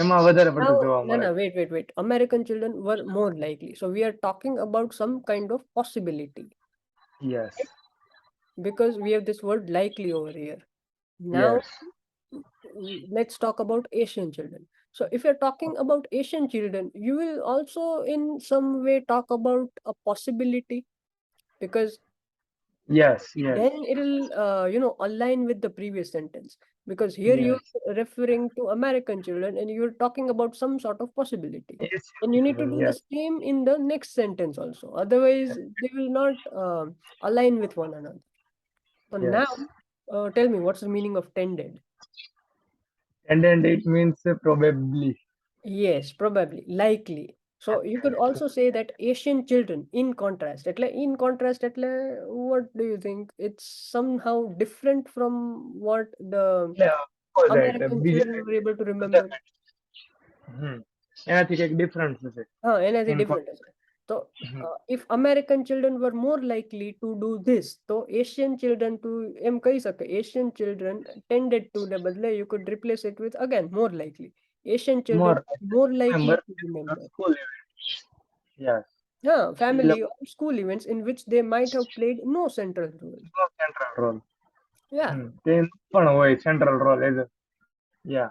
એમાં વધારે Now, પડતું જોવા no, મળે. no, wait. American children were more likely. So we are talking about some kind of possibility Yes, because we have this word likely over here. Now, yes. let's talk about Asian children. So if you're talking about Asian children, you will also in some way talk about a possibility, because Yes, yes, then it'll align with the previous sentence, because here yes. you're referring to American children and you're talking about some sort of possibility, Asian and you need to children, do the yes, same in the next sentence also, otherwise they will not align with one another. So now, yes. tell me, what's the meaning of tended? And then it means probably. Yes, probably, likely. So you could also say that Asian children, in contrast, what do you think? It's somehow different from what the એટલે opposite, American બીજા children were able to બધા remember. હમ એનાથી કંઈક difference હશે Anything in different. So, hmm if American children were more likely to do this, so Asian children to એમ કહી શકે, Asian children tended to ને બદલે you could replace it with again more likely. Asian children more more likely remember to remember. school events. Yes, A Family લોકો or school events in which they might have played no central role. Central role Yeah. તે પણ હોય central role as yeah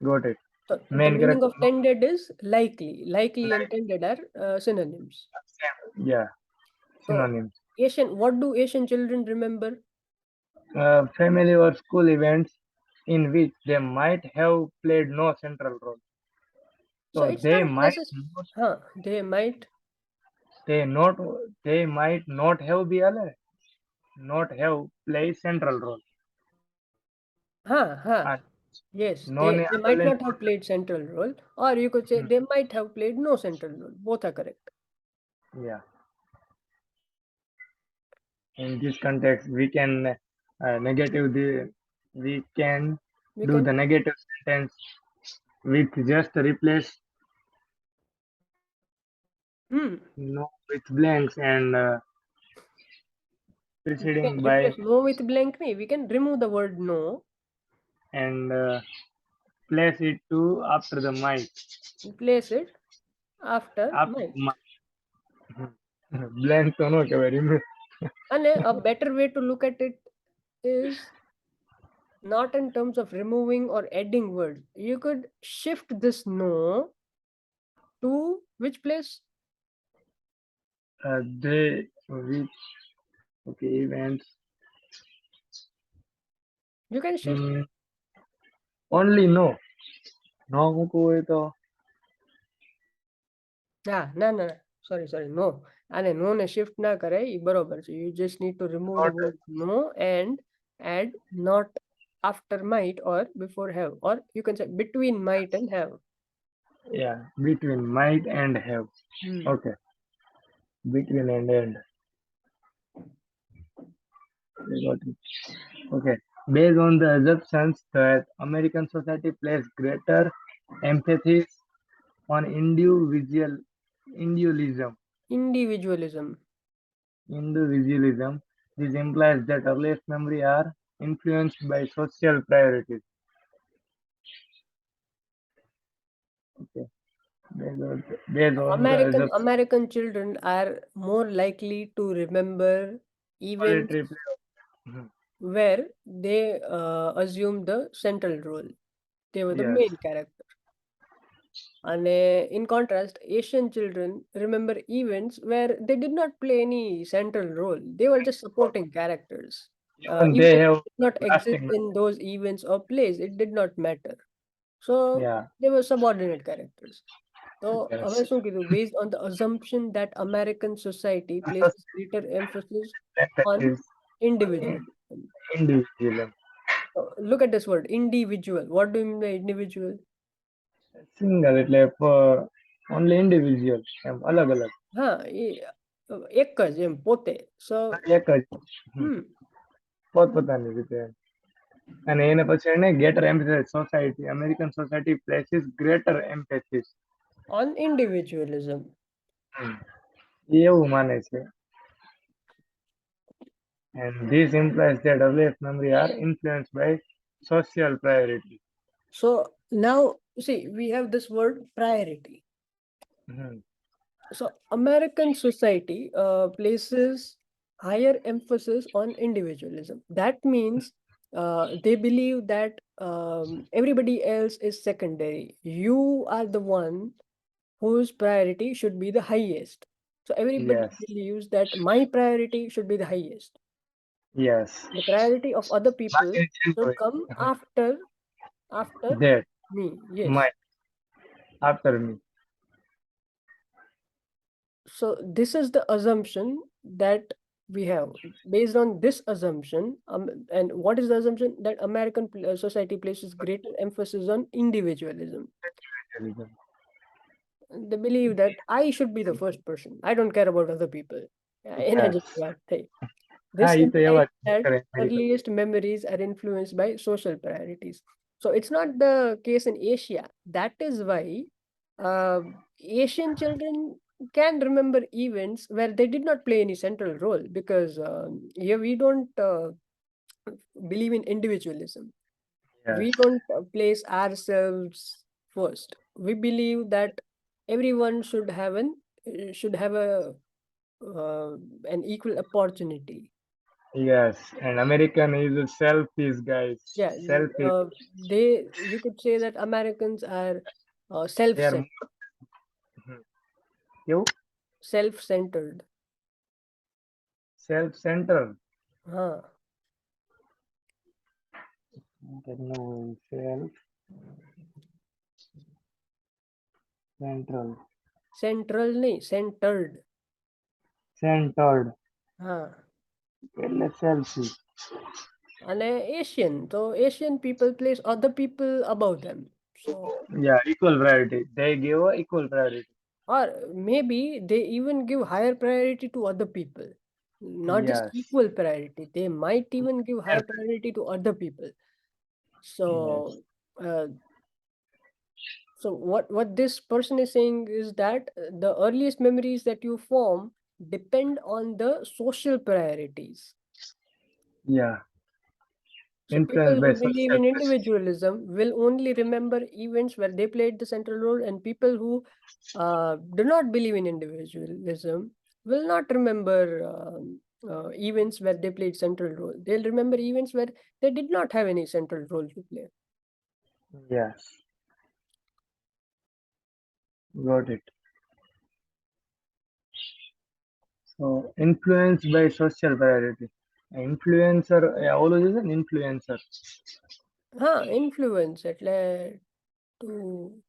got it So the main meaning of character tended is likely. Likely and tended are synonyms. Yeah So synonyms. What do Asian children remember? Family or school events in which they might have played no central role. So So it's not necessary. They might. they not they might not have be alive, not have played central role. Huh. And Yes, non they might not have played central role, or you could say they might have played no central role. Both are correct. yeah. In this context, negative the we can We do can. the negative sentence with just replace Hmm. no with blanks and We can preceding by replace no with blank. Me. We can remove the word no and place it to after the mic and place it after after might. the mic. Blank to no kehવાય And a better way to look at it is not in terms of removing or adding words. You could shift this no to which place? they which okay events You can shift. mm, only no no મૂકવું હોય તો No. Sorry, no. અને no ને shift ના કરાય, ઈ બરોબર છે. You just need to remove the not word no and add not after might or before have, or you can say between might and have. yeah between might and have Hmm. okay between and end I got it. Okay. Based on the assumptions that American society places greater emphasis on individualism, Individualism. individualism, this implies that earliest memory are influenced by social priorities. Okay. Based on the assumption, American children are more likely to remember events solitary play. Mhm. where they assume the central role. They were the Yes. main character. And in contrast, Asian children remember events where they did not play any central role. They were just supporting characters. Even Even they if have they did not exist lasting. in those events or plays, it did not matter. So Yeah. they were subordinate characters. So, હવે Yes. શું કીધું? Based on the assumption that American society places greater emphasis on Emphasis individualism. individualism. So, look at this word, individual. What do you mean by individual? Single એટલે only individual એમ અલગ અલગ એક જ એમ પોતે. So, એક જ hmm, પોતપોતાની રીતે અને એને પછી એને greater emphasis society American society places greater emphasis on individualism. એ એવું માને છે and this implies that earliest memory are influenced by social priority. So, now see, we have this word priority. So, American society places higher emphasis on individualism. That means they believe that everybody else is secondary. You are the one whose priority should be the highest. So everybody Yes. believes that my priority should be the highest. Yes. The priority of other people Nothing should genuine. come after That me. Yes. my after me. So this is the assumption that we have. Based on this assumption, and what is the assumption? That American society places greater emphasis on individualism. Intelligent. They believe that I should be the first person. I don't care about other people. એના Yes. જેવી વાત થઈ. હા This એ તો એવા implies જ that કરે American. earliest memories are influenced by social priorities. So it's not the case in Asia. That is why uh, Asian children can remember events where they did not play any central role, because here we don't believe in individualism. We Yes. don't place ourselves first. We believe that everyone should have uh, an equal opportunity. Yes. And American is selfish guys. Yeah, Selfish. they you could say that Americans are They are self-centered. more you Self-centered. self-centered. Huh. No, self-central. Central nahi, centered. Centered. Huh. એટલે selfish. And Asian. So Asian people place other people above them. So, Yeah, equal priority. They give a equal priority. or maybe they even give higher priority to other people. Not just Yes. equal priority. They might even give higher Yes. priority to other people. Yes. So, uh, so what this person is saying is that the earliest memories that you form depend on the social priorities. Yeah. So people Influenced by who believe social in pressure. individualism will only remember events where they played the central role, and people who do not believe in individualism will not remember events where they played central role. They'll remember events where they did not have any central role to play. Yes. Got it. So influenced by social priority. Influencer, always is an influencer. Influence એટલે to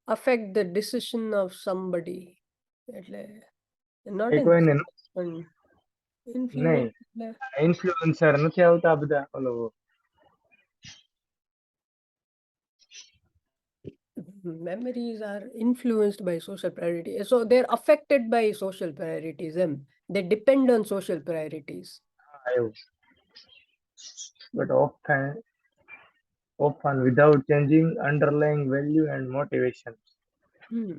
affect the decision of somebody. એટલે not A in કોઈને પણ નહીં influence એટલે influencer નથી આવતા બધા ઓલો memories are influenced by social priority. So they're affected by social priorities. They depend on social priorities. આવ્યું but often without changing underlying value and motivation. Hmm.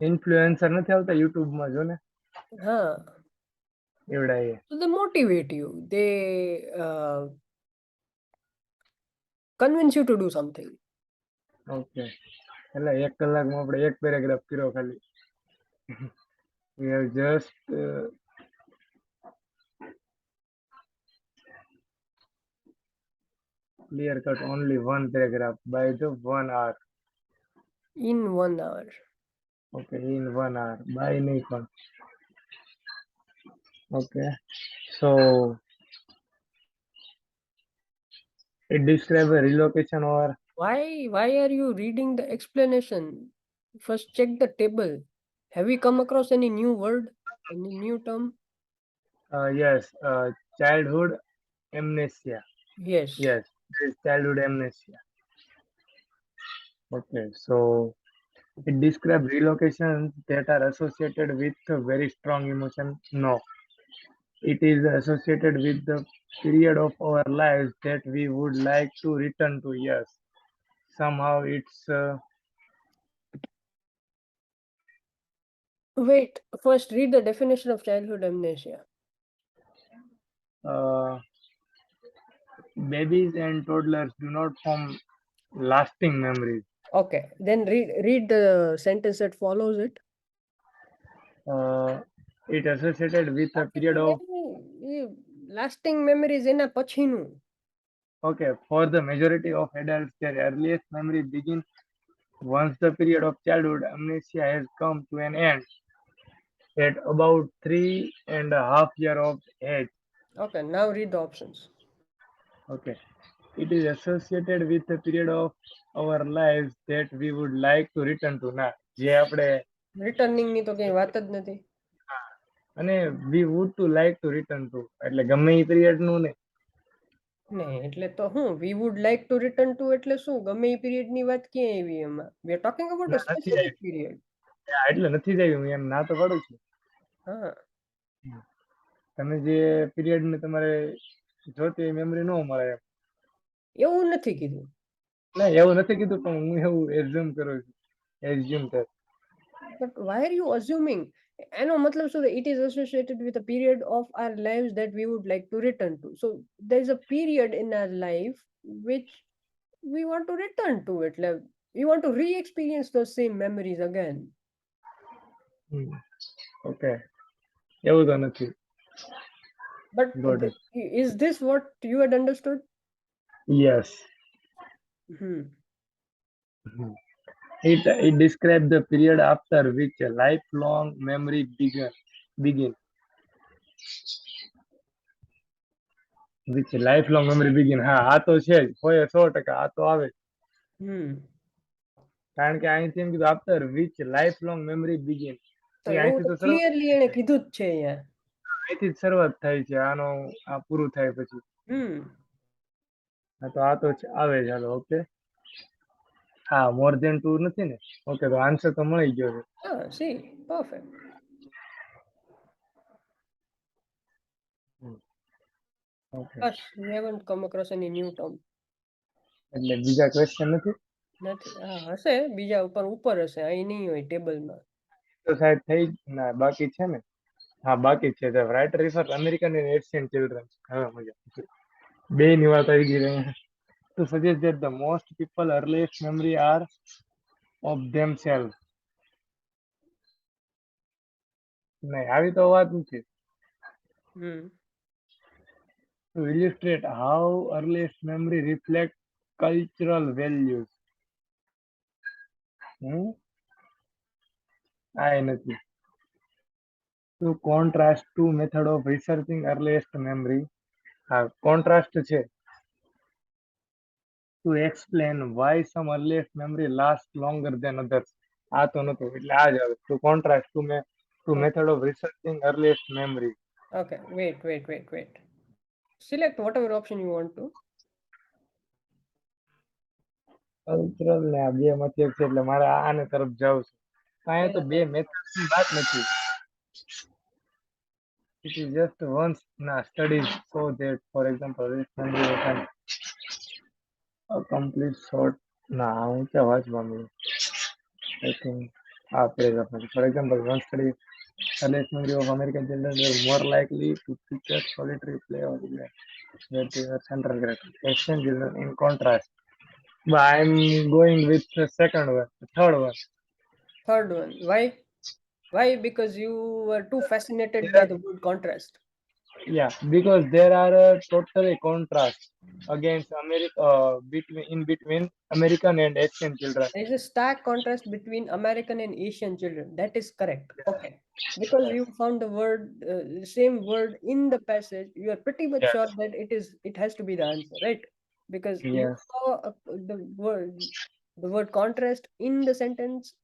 Influencer નથી આવતા યુટ્યુબમાં જો ને Huh. એવડા એ So they motivate you. They convince you to do something. Okay એટલે 1 કલાકમાં આપણે એક પેરેગ્રાફ કર્યો ખાલી we have just clear cut only one paragraph by the 1 hour. In 1 hour. Okay, in 1 hour by નહીં પણ okay, so it describes a relocation or Why are you reading the explanation? First check the table. Have we come across any new word? Any new term? yes, childhood amnesia. Yes. Yes, there is childhood amnesia. Okay, so it describes relocations that are associated with a very strong emotion. No, it is associated with the period of our lives that we would like to return to. Yes, somehow it's Wait, first read the definition of childhood amnesia. uh, babies and toddlers do not form lasting memories. Okay, then read the sentence that follows it. Uh, it associated with a Okay, period of lasting memories એના પછીનું. Okay, for the majority of adults, their earliest memory begins once the period of childhood amnesia has come to an end at about 3.5 years of age. Okay, now read the options. Okay, it is associated with a period of our lives that we would like to return to ના જે આપણે Returning ની તો કઈ વાત જ નથી. અને we would to like to return to એટલે ગમે એ પીરિયડ નું નહીં. ને એટલે તો હું we would like to return to એટલે શું ગમે એ પીરિયડ ની વાત ક્યાં આવી એમાં? We are talking about a ના નથી specific આવી. period. એટલે નથી જ આવ્યું, હું એમ ના તો પાડું છું. હા, તમે જે પીરિયડ ને તમારે જોતી મેમરી ન મળે એમ. એવું નથી કીધું. ના એવું નથી કીધું, પણ હું એવું એઝ્યુમ કરું છું. એઝ્યુમ કર. But why are you assuming? એનો મતલબ શું? It is associated with a period of our lives that we would like to return to. So there is a period in our life which we want to return to. એટલે we want to re-experience those same memories again. Okay, એવું તો નથી. But Got it. is this what you had understood? Yes. Hmm. It describes the period after which a lifelong memory begin. Which lifelong memory begin. હા આ તો છે જ, હોય 100%, આ તો આવે જ. Hmm. કારણ કે અહીંથી એમ કીધું after which lifelong memory begin. તો એ એવું અહીંથી તો તો શરૂઆત ક્લિયરલી એને કીધું જ છે અહીંયા. અહીંથી જ શરૂઆત થાય છે, આનો આ પૂરું થાય પછી. Hmm. હા તો આ તો આવે જ. હાલો, ઓકે. હા, મોર ધેન 2 નથી ને? ઓકે, તો આન્સર તો મળી ગયો છે. Ah, see, perfect. Okay, Plus, we haven't come across any new term. એટલે બીજા ક્વેશ્ચન નથી? નથી. હા હશે, બીજા ઉપર હશે, અહીં નહીં હોય ટેબલમાં. તો સાહેબ થઈ ના બાકી છે ને? હા બાકી જ છે. The writer refers American and Asian children. હવે મજા બે ની વાત આવી ગઈ અહીંયા. To suggest that the most people earliest memory are of themselves. નહીં, આવી તો વાત નથી. હમ. To illustrate how earliest memory reflect cultural values. આ નથી. To contrast two method of researching earliest memory. હા, contrast છે. To explain why some earliest memory lasts longer than others. આ તો નતું, એટલે આ જ આવે. To contrast two method of researching earliest memory. Okay, wait. Select whatever option you want to. Cultural ને આ બે માંથી એક છે, એટલે મારે આને તરફ જવું છે. અહીંયા તો બે મેથડ ની વાત નથી. It is just once studies so that, for example, earliest memory can complete short. ના હું ક્યાં વાંચવાનું? I think for example, one study earliest memory of American children were more likely to feature solitary play or event that they were central characters. Asian children, in contrast. But I'm going with the second one, the third one. Third one. Why? Because you were too fascinated There by are, the word contrast. yeah, because there are totally contrast against America, between American and Asian children. There is a stark contrast between American and Asian children. That is correct. Okay. Because you found the word, same word in the passage, you are pretty much Yes. sure that it has to be the answer, right? Because you Yes. saw the word contrast in the sentence,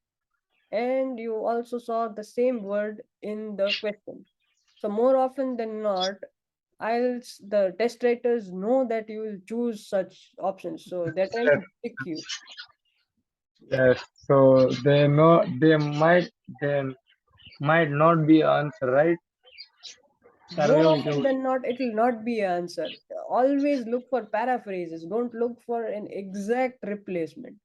and you also saw the same word in the question. So more often than not, IELTS, the test writers know that you will choose such options. So they're trying to trick you. Yes. So they know they might not be answer, right? તારું More એવું often કેવું છે. than not, it will not be an answer. Always look for paraphrases. Don't look for an exact replacement.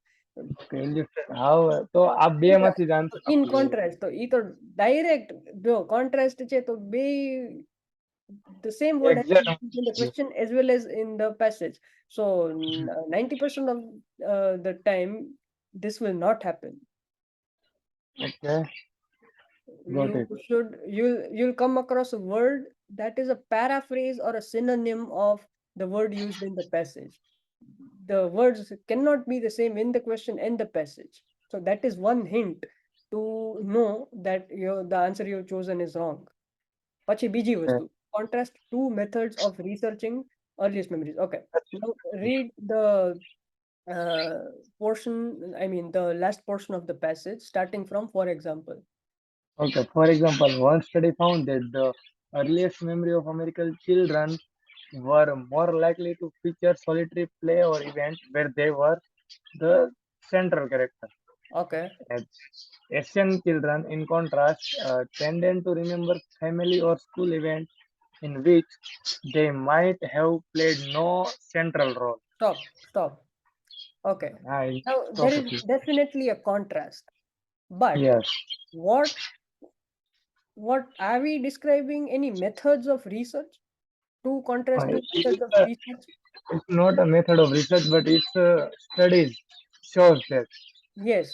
Okay, illustrate how તો આ બે માંથી જ answer In આપી જોઈએ. contrast, તો ઈ તો direct જો contrast છે તો બે the same word has to be Exact. used in the question as well as in the passage. So 90% of the time this will not happen. Okay. Got You it. you'll come across a word that is a paraphrase or a synonym of the word used in the passage. The words cannot be the same in the question and the passage. So that is one hint to know that the answer you've chosen is wrong. પછી બીજી Okay. વસ્તુ, contrast two methods of researching earliest memories. Okay, now read the uh, portion, I mean the last portion of the passage, starting from for example. Okay. For example, one study found that the earliest memory of American children were more likely to feature solitary play or event where they were the central character. Okay, And Asian children, in contrast, tended to remember family or school events in which they might have played no central role. stop. Okay, I now there stop is it. definitely a contrast, but Yes. what what are we describing any methods of research? Two contrast two methods of It's, research? it's not a method of research, but it's studies shows that. Yes.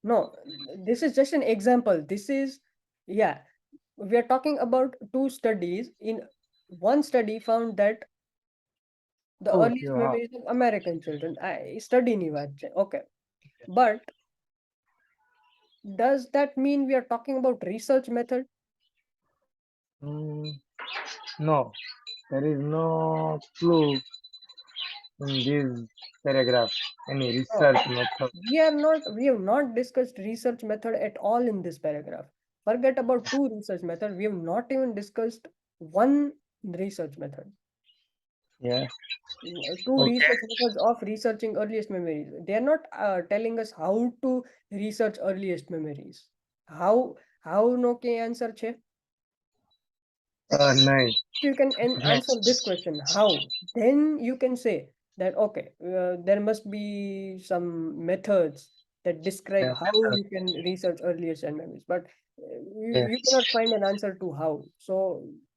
No, this is just an example. This is, yeah, we are talking about two studies. In one study found that the Oh, earliest you have. memories of American children. I study ની વાત છે. Okay. But does that mean we are talking about research method? Mm, no, there is no clue in this paragraph. Any No. research method. We have not discussed research method at all in this paragraph. Forget about two research method. We have not even discussed one research method. Yeah. Two Okay. research methods of researching earliest memories. They are not telling us how to research earliest memories. How no કે answer છે? Nice. If you can answer this question, how, then you can say that okay, there must be some methods that describe Yeah. how you can research earliest memories, but Yeah. you cannot find an answer to how. So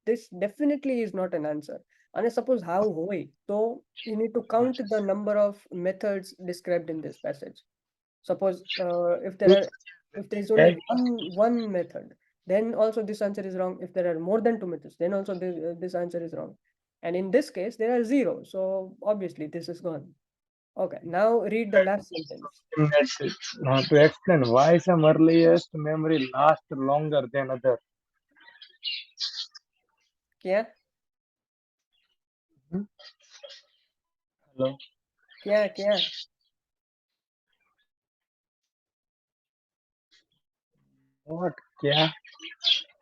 this definitely is not an answer. And suppose how હોય, so you need to count the number of methods described in this passage. Suppose if there is only Okay. one method, then also this answer is wrong. If there are more than two methods, then also this answer is wrong. And in this case, there are zero. So obviously this is gone. Okay, now read the last sentence. That's it. Now to explain why some earliest memory lasts longer than others. क्या Hmm? Hello. क्या What? Yeah.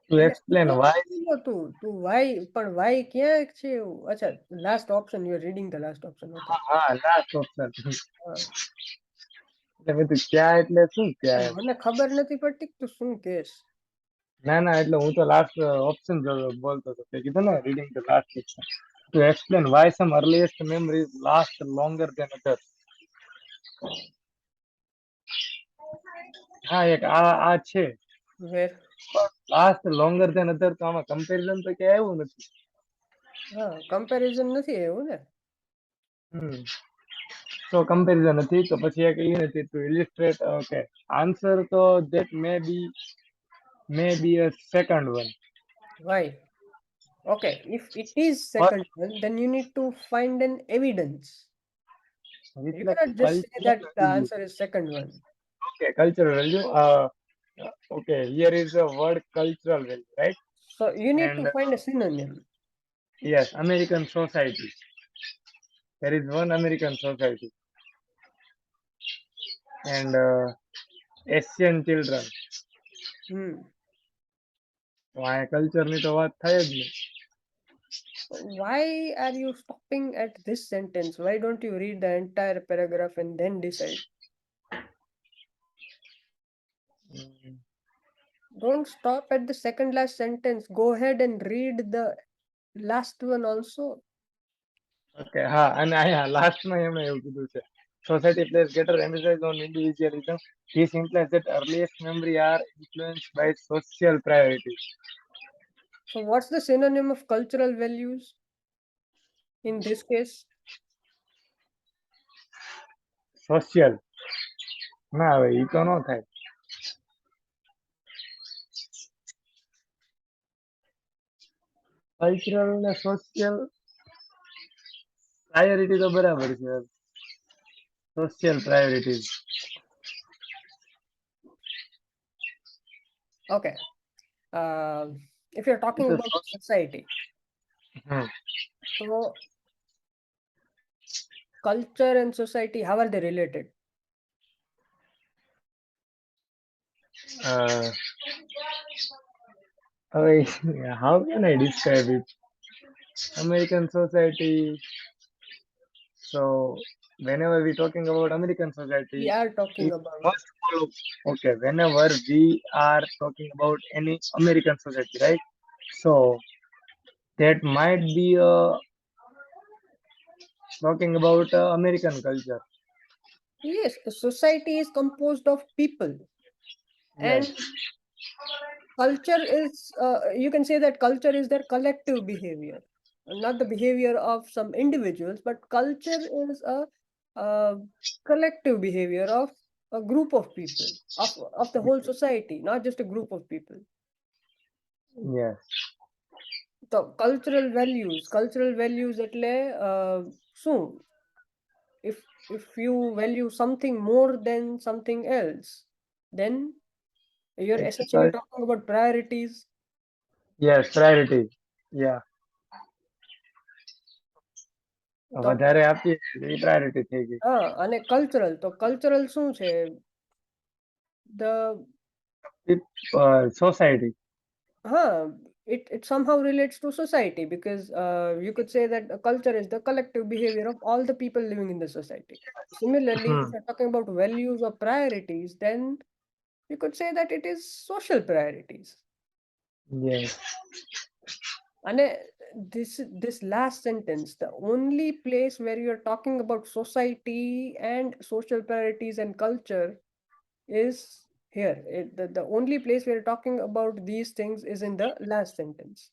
To એટલે explain ક્યાં why. બોલ્યો તું why પણ why ક્યાં છે એવું? અચ્છા, last option, you are reading the last option. Okay. Last option. હા. એટલે મેં કીધું ક્યાં એટલે શું ક્યાં એમ. મને ખબર નથી પડતી કે તું શું કહેશ. ના એટલે હું તો લાસ્ટ ઓપ્શન બોલતો હતો તે કીધું ને reading the last option to explain why some earliest memories last longer than others. હા એક આ છે Where? Last longer than others તો આમાં કમ્પેરિઝન તો ક્યાંય આવ્યું નથી. હા, કમ્પેરિઝન નથી એવું ને. તો કમ્પેરિઝન નથી તો પછી એક એ નથી to illustrate. Okay, answer તો that may be a second one. Why? Okay, if it is Or second one, then you need to find an evidence. You reflect cannot just say cultural that the value. answer is second one. Okay, cultural value. Okay, here is the word cultural value, right? So you need And to find a synonym. yes, American society. There is one American society and Asian children. Hmm. તો આ કલ્ચરની તો વાત થાય જ નહીં. Why are you stopping at this sentence? Why don't you read the entire paragraph and then decide? Hmm. Don't stop at the second last sentence. Go ahead and read the last one also. Okay હા અને અહીંયા લાસ્ટમાં એમણે એવું કીધું છે society places greater emphasis on individualism. This implies that earliest memory are influenced by social priorities. So what's the synonym of cultural values in this case? Social ના હવે ઈ તો ન થાય. કલ્ચરલ ને સોશિયલ પ્રાયોરિટી તો બરાબર છે. Social priorities. Okay. If you're A talking તો about society, hmm. so culture and society, how are they related? Uh, how can I describe it? American society. So whenever we're talking about American We society, are talking we about, must follow. Okay, whenever we are talking about any American society, right? So that might be talking about American culture. yes, the society is composed of people, Yes, and culture is, you can say that culture is their collective behavior, not the behavior of some individuals, but culture is a collective behavior of a group of people, of the whole society, not just a group of people. yes, So cultural values એટલે શું? If you value something more than something else, then you're it's essentially talking about priorities. yes, priority. Yeah, તો વધારે આપીએ એ priority થઈ ગઈ. અને cultural, તો cultural શું છે? The Society. it somehow relates to society, because you could say that a culture is the collective behavior of all the people living in the society. Similarly, if Hmm. you're talking about values or priorities, then you could say that it is social priorities. Yes, And this last sentence, the only place where you're talking about society and social priorities and culture is here. The only place we're talking about these things is in the last sentence.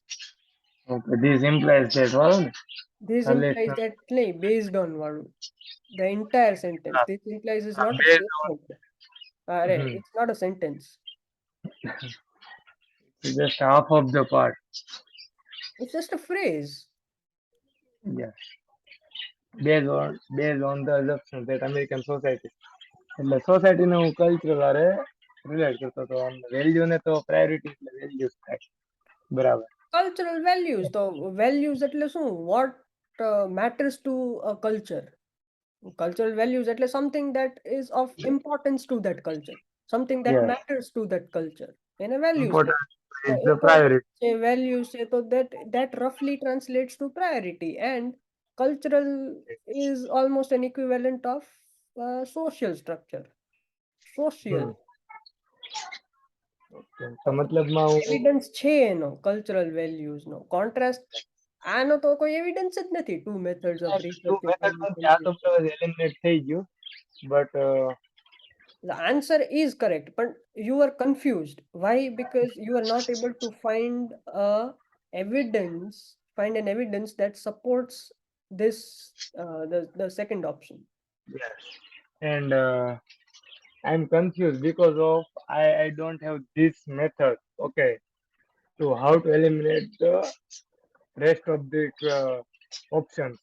okay. This implies that one. This implies that play based on Varu. The entire sentence. This implies is not a Based statement. on It's not a sentence. just half of the part. It's just a phrase. Yes, based on the assumption that American society. એટલે સોસાયટીને હું culture વારે relate કરતો હતો. Value ને તો priority એટલે values થાય. બરાબર. Cultural values. So values એટલે શું? What matters to a culture? Cultural values એટલે something that is of importance to that culture, something that Yes, matters to that culture. એને values કહે. important તો is એ the તો priority. જે values છે, તો that roughly translates to priority, and cultural is almost an equivalent of social structure, social. હમ. તો મતલબમાં હું એવિડન્સ છે એનો કલ્ચરલ વેલ્યુઝ નો. કોન્ટ્રાસ્ટ, આનો તો કોઈ એવિડન્સ જ નથી. ટુ મેથડ્સ ઓફ શું રિસર્ચ. method નથી, આ તો એલિમિનેટ થઈ ગયું. But The answer is correct, but you are confused. Why? Because you are not able to find an evidence that supports this, the second option. yes, and I'm confused because of I don't have this method. Okay, to how to eliminate the rest of the options.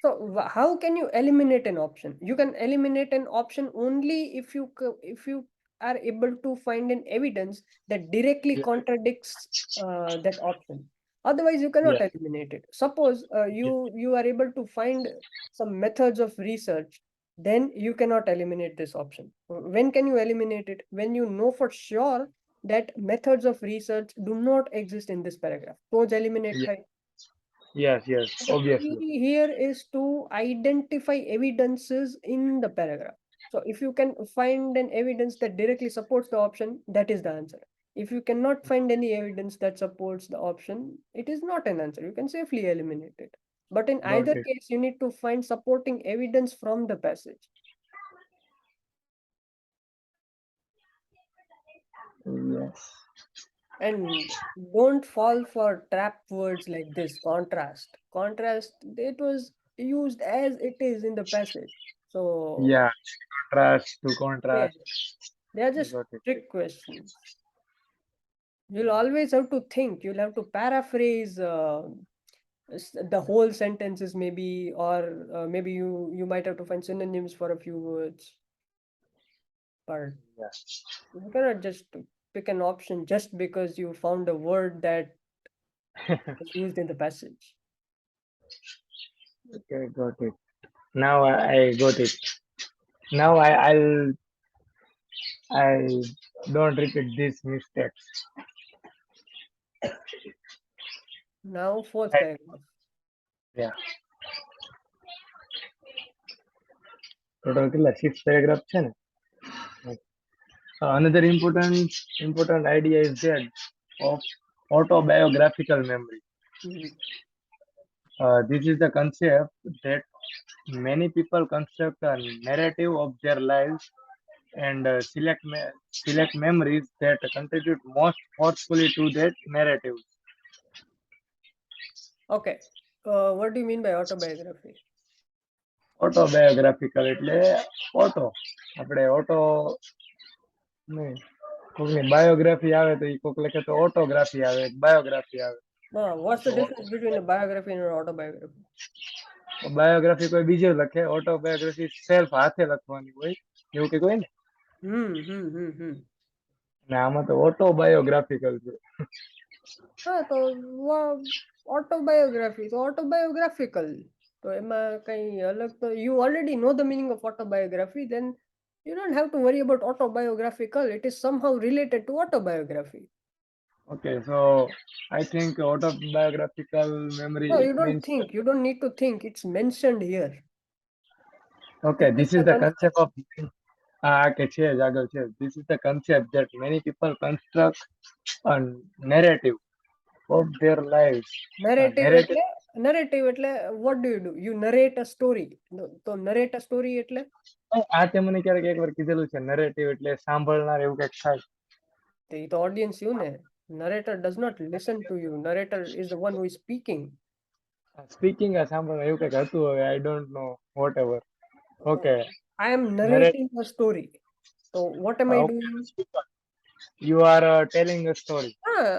So how can you eliminate an option? You can eliminate an option only if you are able to find an evidence that directly Yeah, contradicts that option. Otherwise, you yeah, cannot eliminate it. Suppose yeah, you are able to find some methods of research, then you cannot eliminate this option. When can you eliminate it? When you know for sure that methods of research do not exist in this paragraph. So eliminate yeah. થાય. Yes, yes, The obviously. key here is to identify evidences in the paragraph. So if you can find an evidence that directly supports the option, that is the answer. If you cannot find any evidence that supports the option, it is not an answer. You can safely eliminate it. But in Got either it. case, you need to find supporting evidence from the passage. Yes. And don't fall for trap words like this: contrast. Contrast, it was used as it is in the passage. So Yeah. Contrast to yeah, contrast. they are just Got it. trick questions. You'll always have to think. You'll have to paraphrase the whole sentences, maybe, or maybe you might have to find synonyms for a few words. But Yeah. you cannot just pick an option just because you found a word that is used in the passage. Okay, got it. Now I got it. Now I don't repeat these mistakes. Now, fourth Right. paragraph. Yeah. Total કેટલા 6 paragraph છે ને? Another important idea is that of autobiographical memory. Mhm. This is the concept that many people construct a narrative of their lives and select memories that contribute most forcefully to that narrative. Okay. What do you mean by autobiography? Autobiographical એટલે auto આપણે auto નહીં કોકની biography આવે તો ઈ કોક લખે તો ઓટોગ્રાફી આવે biography આવે. What's the તો difference between a biography and an autobiography? Biography કોઈ બીજો લખે ઓટોબાયોગ્રાફી સેલ્ફ હાથે લખવાની હોય એવું કંઈક હોય ને Hmm. ને આમાં તો ઓટોબાયોગ્રાફિકલ છે. હા તો ઓટોબાયોગ્રાફી તો ઓટોબાયોગ્રાફિકલ તો એમાં કઈ અલગ તો you already know the meaning of autobiography, then you don't have to worry about autobiographical. It is somehow related to autobiography. Okay, so I think autobiographical memory No, it you don't means think. You don't need to think. It's mentioned here. okay, This is this is the the concept. concept of કે છે જ આગળ છે. This is the concept that many people construct a narrative of their lives. Narrative Narrative એટલે what do? You narrate a story. તો narrate a story એટલે આ તે મને ક્યારેક એકવાર કીધેલું છે નરેટિવ એટલે સાંભળનાર એવું કંઈક થાય. the audience you ne. Narrator does not listen to you. Narrator is the one who is speaking. Speaking આ સાંભળનાર એવું કંઈક હતું હવે I don't know what ever. Uh, okay I am narrate narrating a story. So what am I doing? You are telling a story.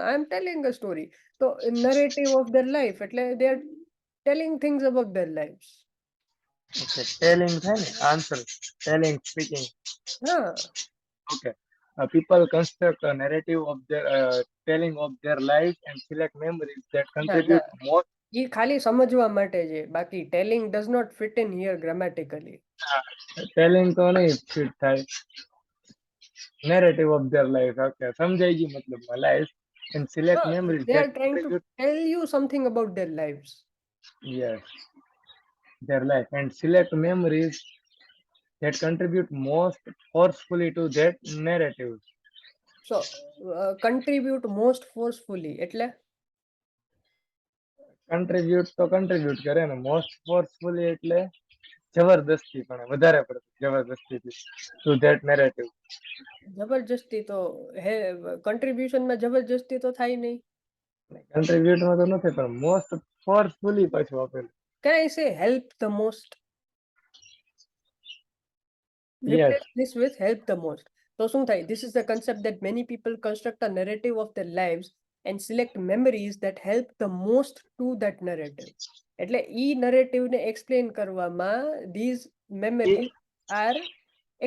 I am telling a story. So a narrative of their life. એટલે they are telling things about their lives. Okay telling થાય ને answer telling speaking. હા Okay. People construct a narrative of their telling of their life and select memories that ના contribute most. એ ખાલી સમજવા માટે છે, બાકી telling does not fit in here grammatically. Telling તો નહીં fit થાય. Narrative of their life. Okay. સમજાઈ ગયું મતલબ life and select memories They that are trying to contribute. tell you something about their lives. Yes. Their life and select memories that contribute most forcefully to that narrative. So contribute most forcefully એટલે Contribute તો contribute કરે ને most forcefully એટલે જબરદસ્તી પણ વધારે પડતું જબરદસ્તીથી to that narrative. જબરજસ્તી તો contribution માં જબરજસ્તી તો થાય નહીં. કન્ટ્રીબ્યુટમાં તો નથી પણ મોસ્ટ ફોર્સફુલી પાછું આપેલું. Can I say help the most? Yes Replace this with help the most. So શું થાય? This is the concept that many people construct a narrative of their lives and select memories that help the most to that narrative. એટલે ઈ narrative ને explain કરવામાં these memories are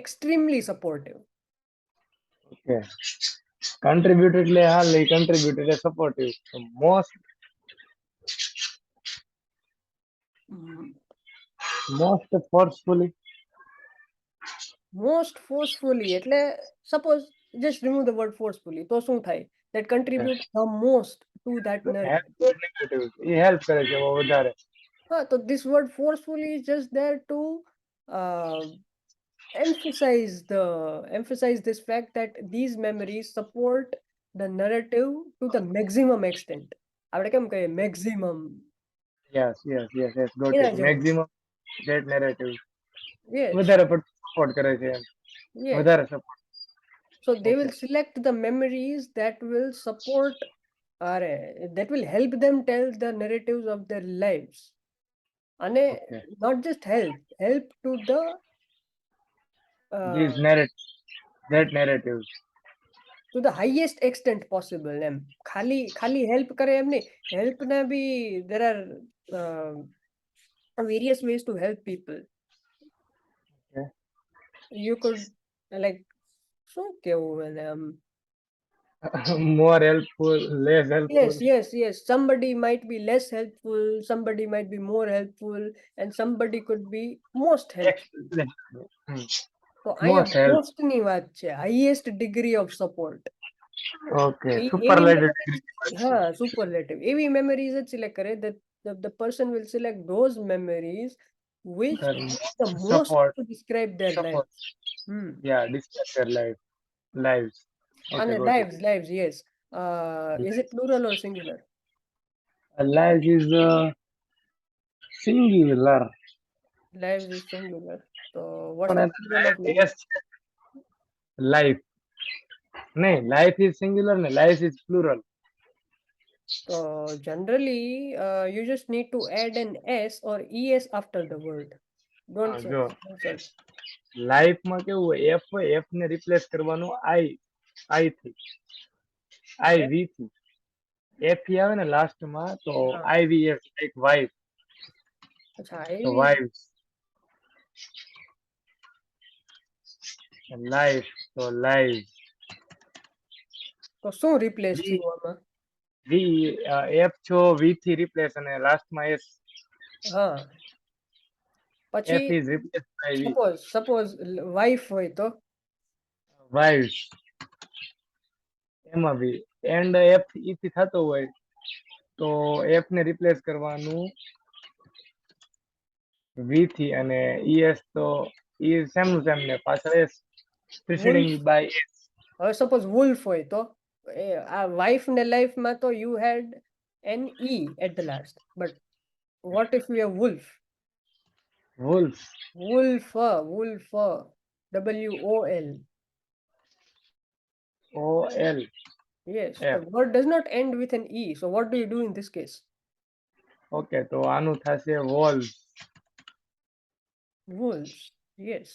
extremely supportive. Okay contribute એટલે હાલ એ contribute એટલે supportive most most forcefully Most forcefully એટલે suppose just remove the word forcefully તો શું થાય? That contribute the most to that narrative. Negative A help કરે છે વધારે. So this word forcefully is just there to uh, emphasize this fact that these memories support the narrative to the maximum extent. આપણે કેમ કહીએ maximum yes yes yes yes got એના it જેવું. Maximum that narrative Yes, વધારે પડતું support કરે છે એમ yes. વધારે support. So they will Okay. select the memories that will support or that will help them tell the narratives of their lives. And Okay. not just help to the These narrative that narratives. to the highest extent possible. ખાલી help કરે એમ નહીં. Help ના બી there are various ways to help people. Okay. You could like શું કેવું એને More helpful, less helpful. yes. Somebody might be less helpful, somebody might be more helpful, and somebody could be most helpful. Hmm. તો અહીંયા Most help. most ની વાત છે, highest degree of support. Okay. એવી Superlative memories, degree. હા superlative, એવી memories જ select કરે that the person will select those memories which do the most Support. to describe their Support. life. Hmm. Yeah, discuss their lives. Okay, And got it. lives, yes. Is it plural or singular? Lives is singular. Lives is singular. So what's the પણ plural of life? yes, life. નહીં, life is singular ને life is plural. So generally, you just need to add an s or es after the word. Don't હા, જો search, don't search. લાઈફમાં કેવું હોય, F હોય, F ને replace કરવાનું આઈ થી, આઈ વી થી. એફ ઈ આવે ને લાસ્ટમાં તો હા. આઈ વી એસ લાઈક વાઇફ. અચ્છા, તો એવી વાઇફ્સ, લાઈફ તો લાઈવ. તો શું રિપ્લેસ વી થયું આમાં? વી એફ છો વી થી રિપ્લેસ અને લાસ્ટમાં એસ. હા, પછી F is replace by V. Suppose wife હોય તો વાઇફ્સ એમાં બી એન્ડ એફ ઈ થી થતો હોય તો એફ ને રિપ્લેસ કરવાનું વી થી અને ઈએસ તો ઈ સેમ નું સેમ ને પાછળ S preceding wolf, by S. હવે સપોઝ વુલ્ફ હોય તો આ વાઇફ ને લાઈફ માં તો you had N E at the last, but what if we have wolf? Wolf. Wolf, WOL. O L Yes, the F. word does not end with an E. So what do you do in this case? Okay, તો આનું થશે walls. Wolves. Yes.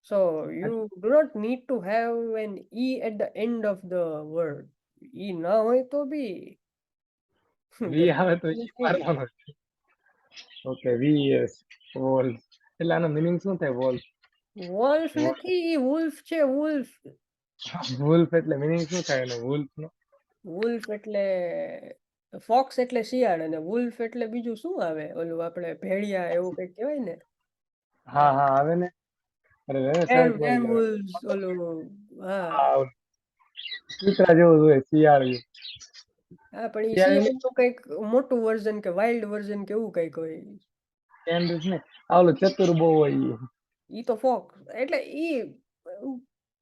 So you do not need to have an E at the end of the word. E na hoy to bhi. V The આવે તો sentence ઈ is full. મારવાનો. Okay, V S wolves. એટલે આનો meaning શું થાય? Wolves. Wolf નથી, ઈ wolf છે, wolf. વુલ્ફ એટલે મિનિંગ શું થાય એનો વુલ્ફ નો? Wolf એટલે ફોક્સ એટલે શિયાળ અને wolf એટલે બીજું શું આવે? ઓલું આપણે ભેડિયા એવું કંઈક કહેવાય ને. હા હા આવે ને. અરે સર્ચ કરી લો. Werewolves ઓલું હા. હા, કૂતરા જેવું જ હોય, શિયાળ. હા, પણ ઈ શિયાળ શિયાળનું કંઈક મોટું વર્ઝન કે વાઇલ્ડ વર્ઝન કે એવું કંઈક હોય. કેન્ડસ ને આ ઓલો ચતુર બહુ હોય ઈ. ઈ તો ફોક્સ એટલે ઈ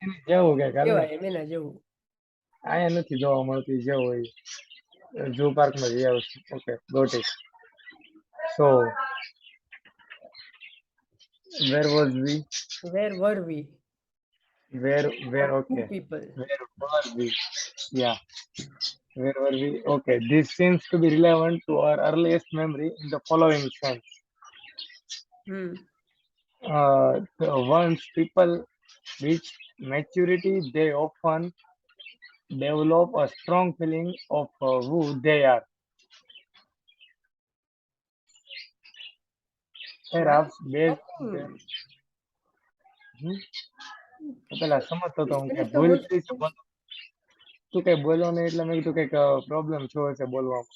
એની જેવું કઈક હાલ ને. કહેવાય એમ એના જેવું. અહીંયા નથી જોવા મળતી જેવું હોય. ઝૂ પાર્કમાં જઈ આવશું. Okay, got it. So where was we? Where were we? Where For two okay. people. Where were we? Yeah. Where were we? Okay. This seems to be relevant to our earliest memory in the following sense. Hmm. Once people reach maturity, they often develop a strong feeling of who they are. Why Perhaps based on their. stopping? પેલા સમજતો તો Please હું કે finish the ભૂલ whole કરી છે sentence. તું કઈ બોલો ને એટલે મેં કીધું કઈક પ્રોબ્લેમ થયો હશે બોલવામાં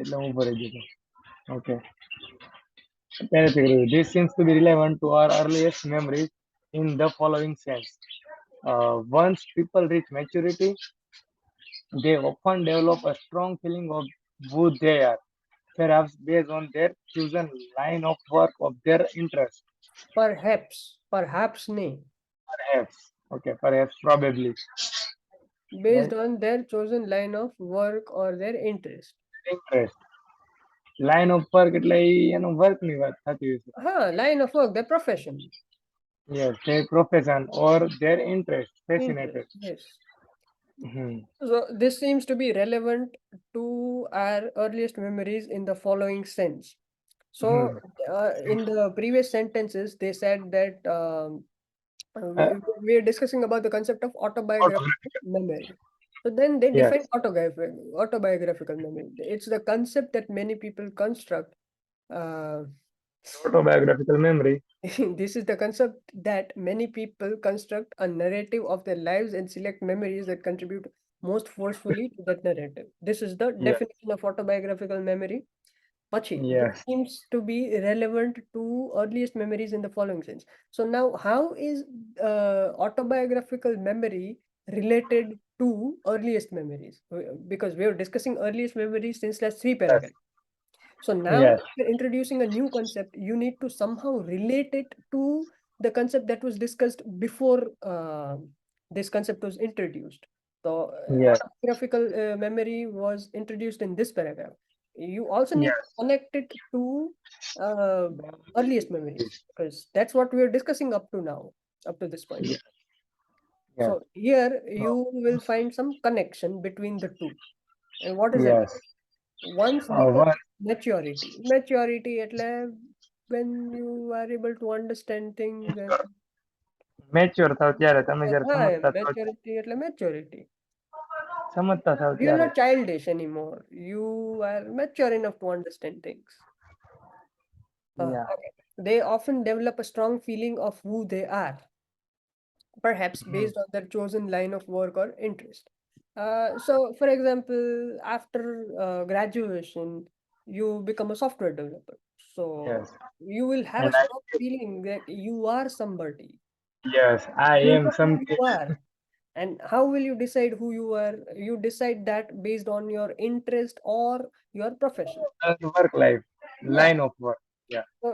એટલે હું ભરી દીધું. Okay, this seems to be relevant to our earliest memories in the following sense. Once people reach maturity, they often develop a strong feeling of who they are, perhaps based on their chosen line of work of their interest. Perhaps નહીં. Perhaps, okay, perhaps, probably, Based right? on their chosen line of work or their interest. Interest. Line of work એટલે ઈ એનું work ની વાત થતી હોય છે. Line of work, their profession. Yes, their profession or their interest, fascinated. Interest, yes. Hmm. So this seems to be relevant to our earliest memories in the following sense. So Hmm. in the previous sentences, they said that We, Uh, we are discussing about the concept of autobiographical autographical. memory. So then they Yes. define autobiographical memory. It's the concept that many people construct. Uh, Autobiographical memory. this is the concept that many people construct a narrative of their lives and select memories that contribute most forcefully to that narrative. This is the Yes. definition of autobiographical memory. Pachi, this Yes. seems to be relevant to earliest memories in the following sense. So now, how is autobiographical memory related to earliest memories? Because we are discussing earliest memories since last three Yes. paragraphs. So now Yes. you're introducing a new concept. You need to somehow relate it to the concept that was discussed before this concept was introduced. So Yes. autobiographical memory was introduced in this paragraph. You also need to Yes. connect it to uh, earliest memories because that's what we are discussing up to now, up to this point. Yes. Yes. So here So, you will find some connection between the two. And what is that? yes. Once becomes One maturity. Maturity એટલે when you are able to understand things and mature થાવ ત્યારે તમે જ્યારે હા, સમજતા થાવ maturity એટલે maturity. સમજતા થાવ You're ત્યારે not childish anymore. You are mature enough to understand things. Yeah Okay. They often develop a strong feeling of who they are, perhaps based on their chosen line of work or interest. So, for example, after graduation, you become a software developer. So, yes you will have a and strong feeling that you are somebody. Yes I You um know who something you are. And how will you decide who you are? You decide that based on your interest or your profession. Work life Yeah. Line of work yeah So,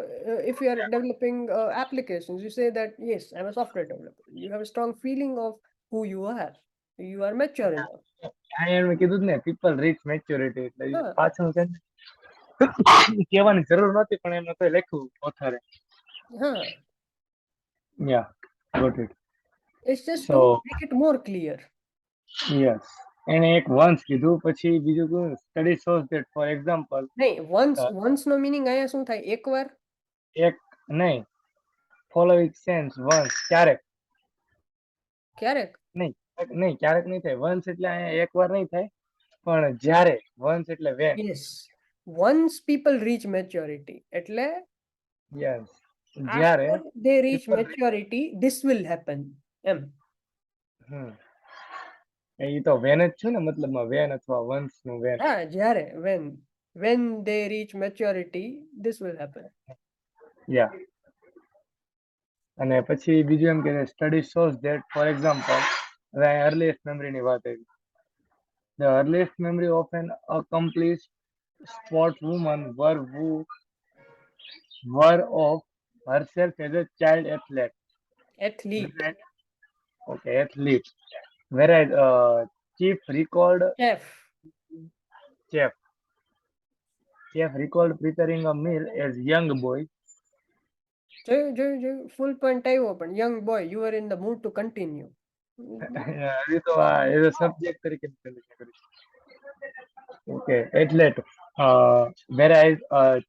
if you are developing applications, you say that, yes, I'm a software developer. You have a strong feeling of who you are. You are mature enough. આ એણે કીધું જ ને people rich maturity એટલે Huh, પાછળ છે ને કહેવાની જરૂર નહોતી પણ એમને તો લખ્યું ઓથરે huh. Yeah got it It's just so to make it more clear. Yes એને એક વન્સ કીધું પછી બીજું કયું study shows that for example નહીં, once નો meaning અહીંયા શું થાય? એકવાર? એક નહીં ફોલો ઇટ સેન્સ વન્સ ક્યારેક ક્યારેક? નહીં નહીં ક્યારેક નહીં થાય વન્સ એટલે અહીંયા એક વાર નહીં થાય પણ જ્યારે વન્સ એટલે when Yes. Once people reach maturity, એટલે યસ જ્યારે after they reach people maturity, this will happen. એમ. એ તો વેન જ છું ને મતલબમાં વેન અથવા વન્સ નું વેન હા, જ્યારે, when they reach maturity, this will happen. યા અને પછી બીજું એમ કે study shows that for example હવે અર્લીએસ્ટ મેમરીની વાત આવી the earliest memory of an accomplished sport woman were of herself as a child athlete. Athlete, Okay, athlete. Whereas Chief recalled chef. chef. Chef recalled preparing a meal as young boy. જોયું, full point આવ્યો પણ young boy, you are in the mood to continue. એ તો as a subject તરીકે okay, athlete. Whereas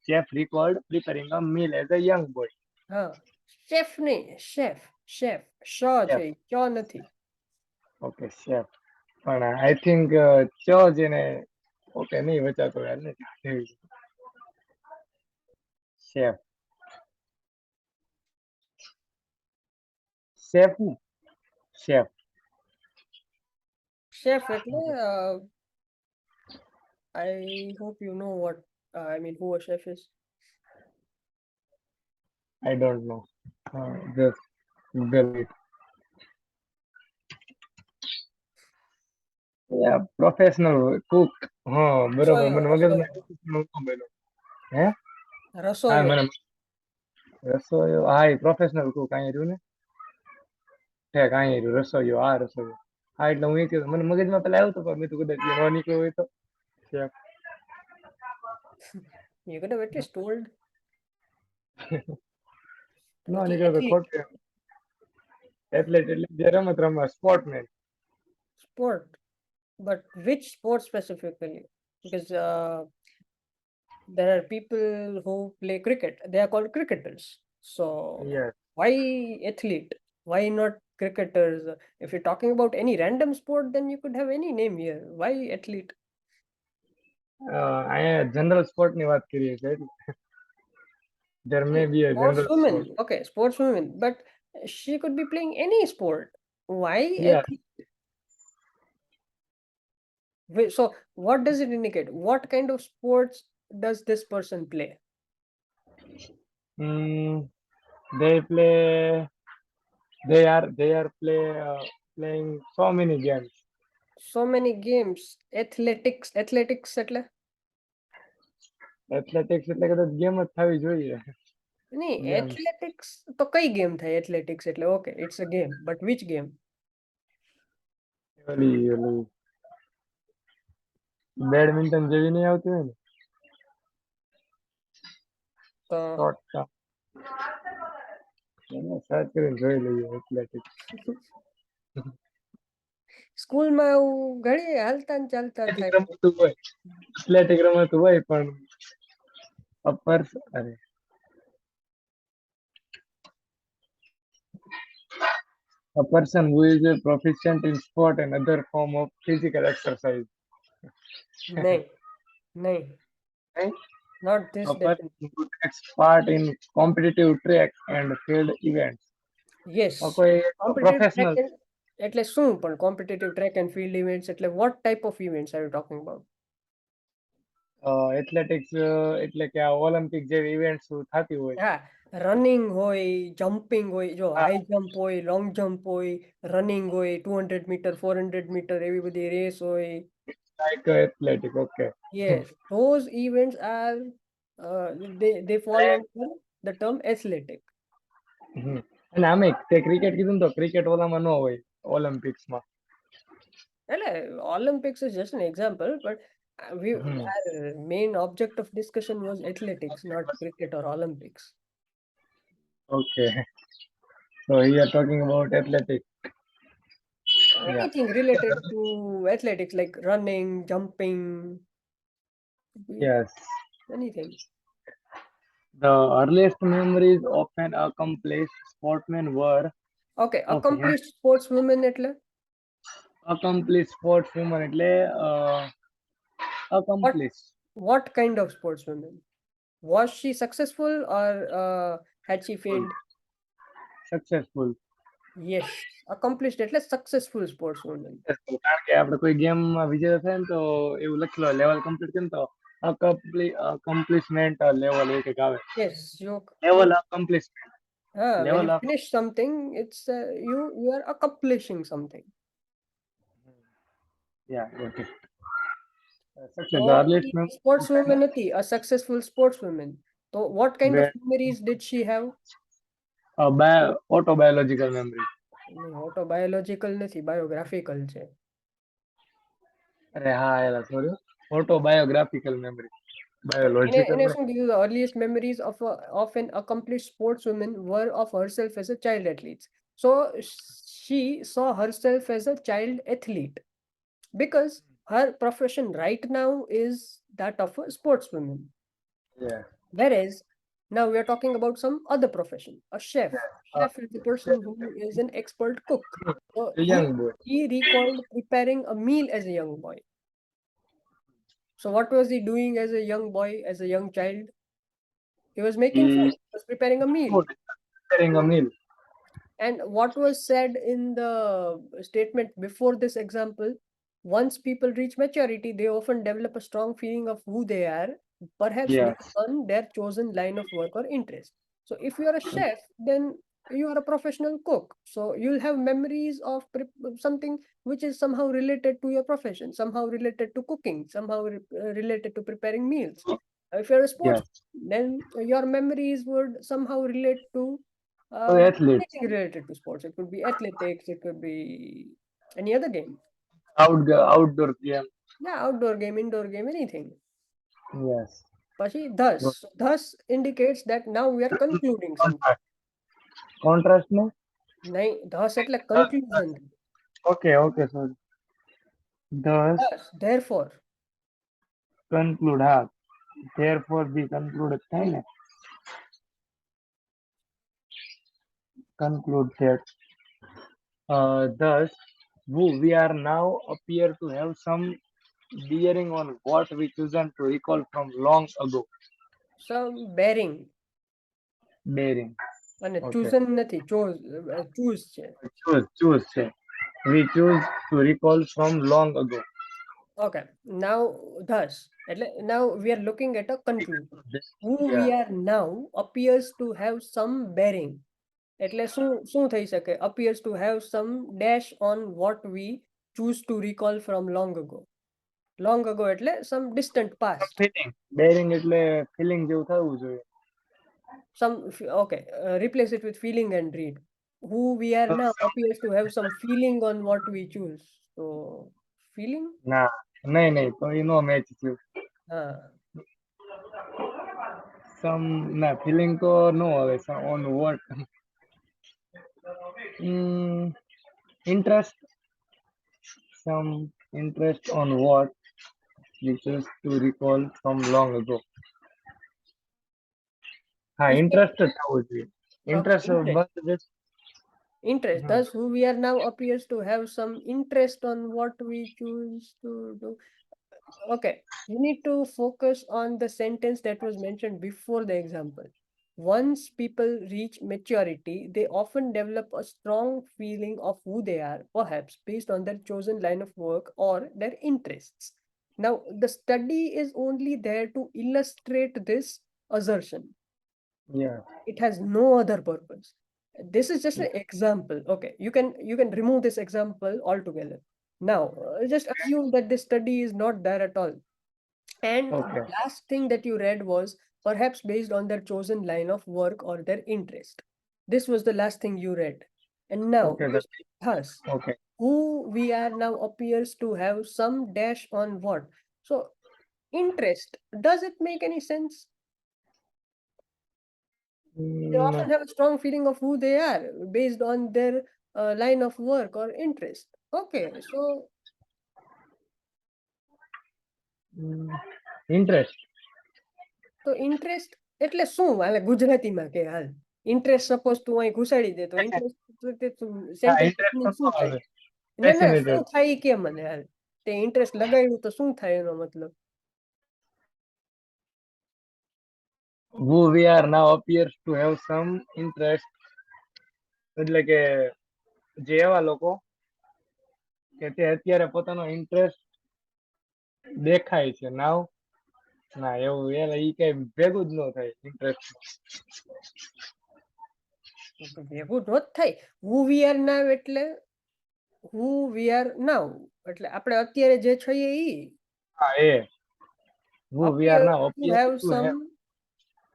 chef recalled preparing a meal as a young boy. હા, chef નહીં, chef, શ Chef. છે, ચ નથી. Okay, chef. પણ આઈ થિંક ચ જેને ઓકે નહીં વચાતો યાર ને chef. Chef હું chef. Chef એટલે I hope you know what I mean who a chef is. I don't know. Just Google it. Yeah, professional cook. હા બરોબર રસોઈયો, મને મગજમાં હે હા રસોઈયો. મને રસોઈયો હા એ પ્રોફેશનલ કુક અહીંયા રહ્યું ને ઠેક અહીંયા રહ્યું રસોઈયો આ રસોઈયો હા એટલે હું એ કહ્યું મને મગજમાં પેલા આવ્યું હતું પણ મેં તો કદાચ ન નીકળ્યો હોય તો chef. You could have at least told. ન એટલે નીકળ્યો તો athlete, ખોટું એથ્લેટ એટલે જે રમત રમવા sportsman sport. But which sport specifically? Because there are people who play cricket. They are called cricketers. So yes why athlete? Why not cricketers? If you're talking about any random sport, then you could have any name here. Why athlete? અહીંયા general sport ની વાત કરીએ છીએ એટલે there may be a general sport. Sportswomen. Okay, sportswomen. But she could be playing any sport. Why Yeah. athlete? So what does it indicate? What kind of sports does this person play? Mm, they play. They are playing so many games. So many games. Athletics. Athletics એટલે Athletics એટલે કદાચ game જ થવી જોઈએ. નહીં, Games. athletics તો કઈ game થાય? Athletics એટલે okay, it's a game, but which game? ઓલી બેડમિન્ટન જેવી નહીં આવતી હોય ને તો શોર્ટ ટર્મ એને સર્ચ કરીને જોઈ લઈએ એથ્લેટિક્સ. સ્કૂલમાં એવું ઘણી હાલતા ને ચાલતા એથ્લેટિક થાય. રમતું હોય એથ્લેટિક રમતું હોય પણ અપર અરે a person who is proficient in sport and other form of physical exercise. નહીં, નહીં, Right? not this A person definition. who takes part in competitive track and field events. Yes, કોઈ competitive professional track એટલે શું? પણ competitive track and field events એટલે what type of events are you talking about? Athletics એટલે કે આ Olympic જેવી events થતી હોય. હા, રનિંગ હોય, જમ્પિંગ હોય, જો હા. હાઈ જમ્પ હોય, લોંગ જમ્પ હોય, રનિંગ હોય, 200 મીટર 400 મીટર એવી બધી રેસ હોય. Like athletic, okay. Yes, those events are they fall under the term athletic. અને આમે તે ક્રિકેટ કીધું ને તો ક્રિકેટ ઓલામાં ન હોય ઓલિમ્પિક્સમાં. એટલે Olympics is just an example, but our main object of discussion was athletics, not cricket or Olympics. Okay. So here talking about athletic. Yeah. Anything related to athletics like running, jumping, Yes. anything. The earliest memories of an accomplished sportsman were Okay, Okay. accomplished sportswomen એટલે accomplished sportswoman એટલે accomplished. what kind of sportswomen? Was she successful or had she failed? Successful. Yes, accomplished એટલે successful sportswoman. કારણ કે આપણે કોઈ ગેમમાં વિજેતા થાય ને તો એવું લખેલો લેવલ કમ્પ્લીટ કરે ને તો accomplishment લેવલ એવું કંઈક આવે. Yes, level accomplishment. when Level you up. finish something, it's you are accomplishing something. Yeah, okay. Success. So The earliest she memory sportswoman હતી, a successful sportswoman. So what kind of memories did she have? autobiological memory. Autobiological નથી, biographical છે. અરે હા એલા sorry. Autobiographical memory. Biological. એને શું કીધું? The earliest memories of an accomplished sportswoman were of herself as a child athlete. So she saw herself as a child athlete because her profession right now is that of a sportswoman. Yeah. Whereas now we are talking about some other profession, a chef. Chef is the person who is an expert cook. So A young boy. he recalled preparing a meal as a young boy. So what was he doing as a young boy, as a young child? He was making food. He was preparing a meal. Preparing a meal. And what was said in the statement before this example? Once people reach maturity, they often develop a strong feeling of who they are, perhaps Yes. based on their chosen line of work or interest. So if you are a chef, then you are a professional cook. So you'll have memories of something which is somehow related to your profession, somehow related to cooking, somehow related to preparing meals. If you're a sports, Yes. then your memories would somehow relate to So athlete. anything related to sports. It could be athletics, it could be any other game. Outdoor game. Yeah, outdoor game, indoor game, anything. Yes. પછી thus indicates that now we are concluding something. Contrast no? નહીં, thus એટલે conclusion. Okay, sorry. Thus Therefore. conclude. Therefore be concluded થાય ને. Conclude that. Thus, who we are now appear to have some bearing on what we chosen to recall from long ago. some bearing. Bearing. અને Okay. chosen નથી, choose છે. Choose. Say. We choose to recall from long ago. Okay, now thus એટલે now we are looking at a conclusion. Who we Yeah. are now appears to have some bearing. એટલે શું થઈ શકે? Appears to have some dash on what we choose to recall from long ago. Long ago એટલે some distant past. Feeling. Bearing એટલે feeling જેવું થવું જોઈએ. Okay, replace it with feeling and read. Who we are now appears to have some feeling on what we choose. So feeling. ના નહીં તો એ નો match થયું. હા. Some ના feeling તો નો આવે. On what? Interest. Some interest on what we choose to recall from long ago. હા Effect. Interest જ થવું જોઈએ. Okay, interest interest. Bus just Interest. Hmm. Thus, who we are now appears to have some interest on what we choose to do. Okay, you need to focus on the sentence that was mentioned before the example. Once people reach maturity, they often develop a strong feeling of who they are, perhaps based on their chosen line of work or their interests. Now, the study is only there to illustrate this assertion. Yeah. It has no other purpose. This is just an example. Okay, you can remove this example altogether. Now, just assume that this study is not there at all. And the Okay. last thing that you read was perhaps based on their chosen line of work or their interest. This was the last thing you read. And now Okay. you say, thus, Okay. who we are now appears to have some dash on what? So, interest, does it make any sense? They Mm, often have a strong feeling of who they are based on their line of work or interest. Okay, mm, interest. તો interest એટલે શું હાલે ગુજરાતીમાં કે હાલ interest suppose તું અહીં ઘુસાડી દે તો ઇન્ટરેસ્ટ હા સેન્ટેન્સ ઇન્ટરેસ્ટ તો શું નો થાય? આવે. ના શું Fascinated. થાય કે મને હાલ તે ઇન્ટરેસ્ટ લગાડ્યું તો શું થાય એનો મતલબ? Who we are now appears to have some interest. એટલે કે જે એવા લોકો કે તે અત્યારે પોતાનો ઇન્ટરેસ્ટ દેખાય છે નાવ ના એવું ઈ કઈ ભેગું જ ન થાય ઇન્ટરેસ્ટ. ભેગું ન જ થાય. હુ વી આર નાવ એટલે હુ વી આર નાવ એટલે આપણે અત્યારે જે છીએ ઈ હા એ who we are appear now to appears have to some. have.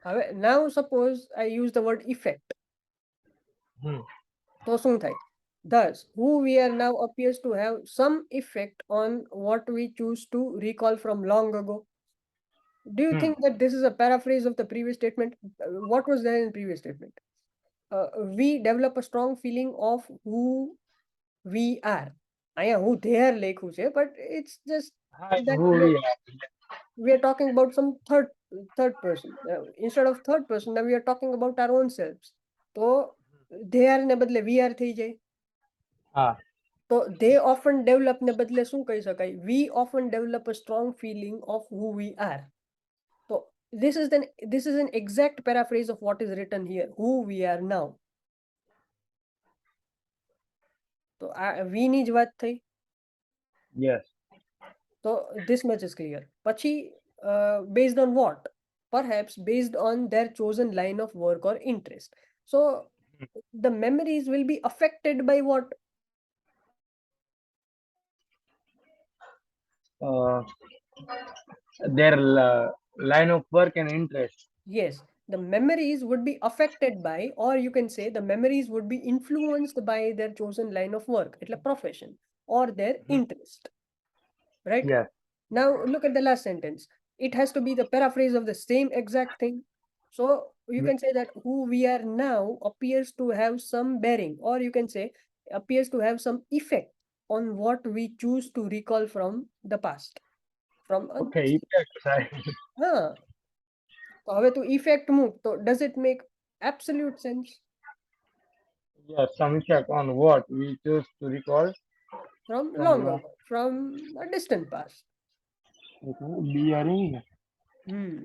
હવે now suppose I use the word effect. હમ. તો શું થાય? Thus, who we are now appears to have some effect on what we choose to recall from long ago. Do you think that this is a paraphrase of the previous statement? What was there in the previous statement? We develop a strong feeling of who we are. અહીંયા who they are લેખું છે, but it's just હા that who we are. we are talking about some third person. Instead of third person, now we are talking about our own selves. તો they are ને બદલે we are થઈ જાય. હા તો they often develop ને બદલે શું કહી શકાય? We often develop a strong feeling of who we are. So this is an exact paraphrase of what is written here, who we are now. તો આ we ની જ વાત થઈ. yes. So this much is clear. પછી based on what? Perhaps based on their chosen line of work or interest. So the memories will be affected by what? uh, their line of work and interest. Yes, the memories would be affected by, or you can say the memories would be influenced by their chosen line of work, એટલે profession, or their interest. Right? Yes. Now look at the last sentence. It has to be the paraphrase of the same exact thing. So you can say that who we are now appears to have some bearing, or you can say appears to have some effect on what we choose to recall from the past. From Okay, effect થાય. હા, તો હવે તું effect મૂક તો does it make absolute sense? Yes, some effect on what we choose to recall from from long long. ago, from a distant past. Okay. Bearing Hmm.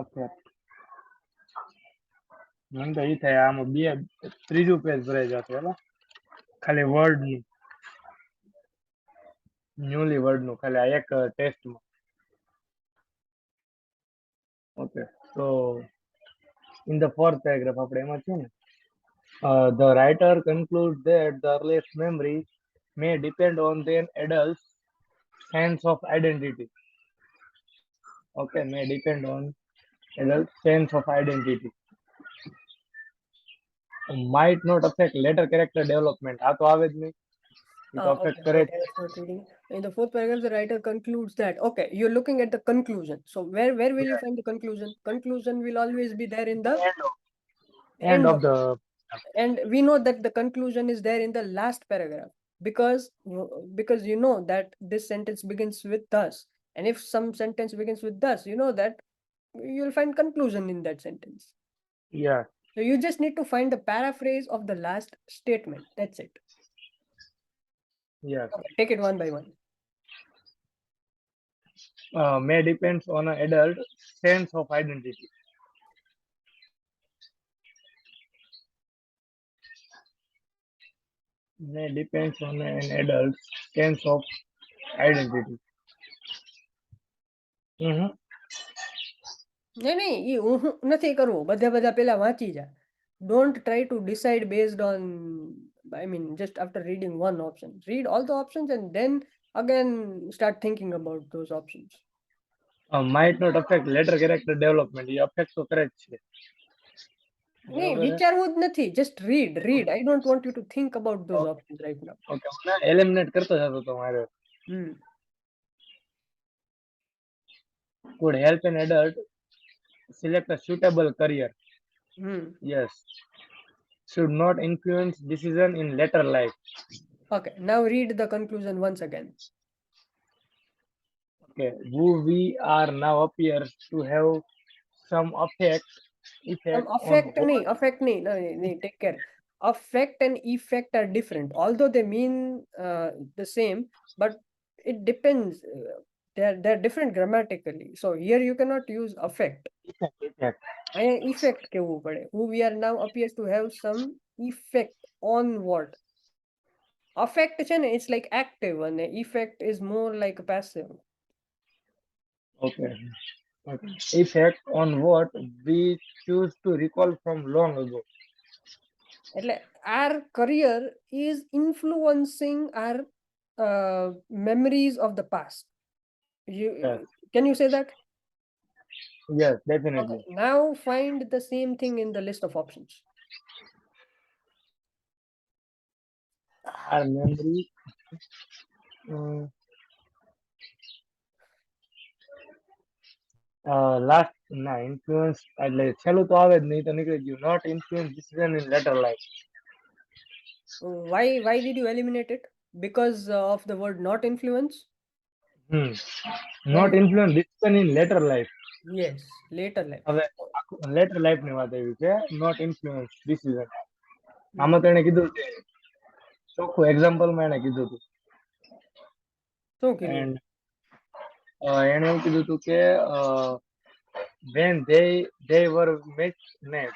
effect. મને તો ઈ થાય આમાં બે ત્રીજું પેજ ભરાઈ જશે ହେଲା ખાલી વર્ડ નું ન્યુલી વર્ડ નું ખાલી આ એક ટેસ્ટ માં. Okay so in the fourth paragraph આપણે એમાં છે ને the writer concludes that the earliest memory may depend on the adult's sense of identity. Okay, may depend on adult sense of identity. Might not affect later character development. આ તો આવે જ નહીં. એ તો affect Okay, કરે wait, જ. I was not reading. In the fourth paragraph, the writer concludes that, okay, you're looking at the conclusion. So where will you find the conclusion? Conclusion will always be there in the End end of of it. the And we know that the conclusion is there in the last paragraph because you know that this sentence begins with thus. And if some sentence begins with thus, you know that you'll find conclusion in that sentence. yeah. So you just need to find the paraphrase of the last statement. That's it. Yes. Okay, take it one by one. May depends on an adult sense of identity. May depends on an adult sense of identity. Mm-hmm. નહીં એ હું નથી કરવું બધા પેલા વાંચી જા. Don't try to decide based on, I mean, just after reading one option. Read all the options and then again start thinking about those options. Might not affect later character development. A affect તો કરે જ છે. નહીં બરોબર છે? વિચારવું જ નથી. Just read. I don't want you to think about those options right now. Okay મને એલિમિનેટ કરતો જતો તો મારે. Hmm. Could help an adult select a suitable career. Hmm. Yes. Should not influence decision in later life. Okay, now read the conclusion once again. Okay. Who we are now appears to have some effect on what Affect no, take care. Affect and effect are different, although they mean the same, but it depends. They're different grammatically. So here you cannot use affect. effect. અહીંયા effect કેવું પડે. Who we are now appears to have some effect on what? Affect છે ને, it's like active and effect is more like passive. Okay. Okay. Effect on what we choose to recall from long ago. એટલે our career is influencing our memories of the past. Yes. Can you say that? Yes, Okay, definitely. now find the same thing in the list of options. Our memory. Last ના influence એટલે છેલ્લું તો આવે જ નહીં તો નીકળી ગયું. Not influence decision in later life. Why did you eliminate it? Because of the word not influence? Hmm. Then Not influence decision in later life. yes, later life. હવે later life ની વાત આવી છે. Not influence decision. આમાં તો એને કીધું છે ચોખ્ખું એક્ઝામ્પલ માં એને કીધું હતું. શું કીધું? And એને એવું કીધું હતું કે when they were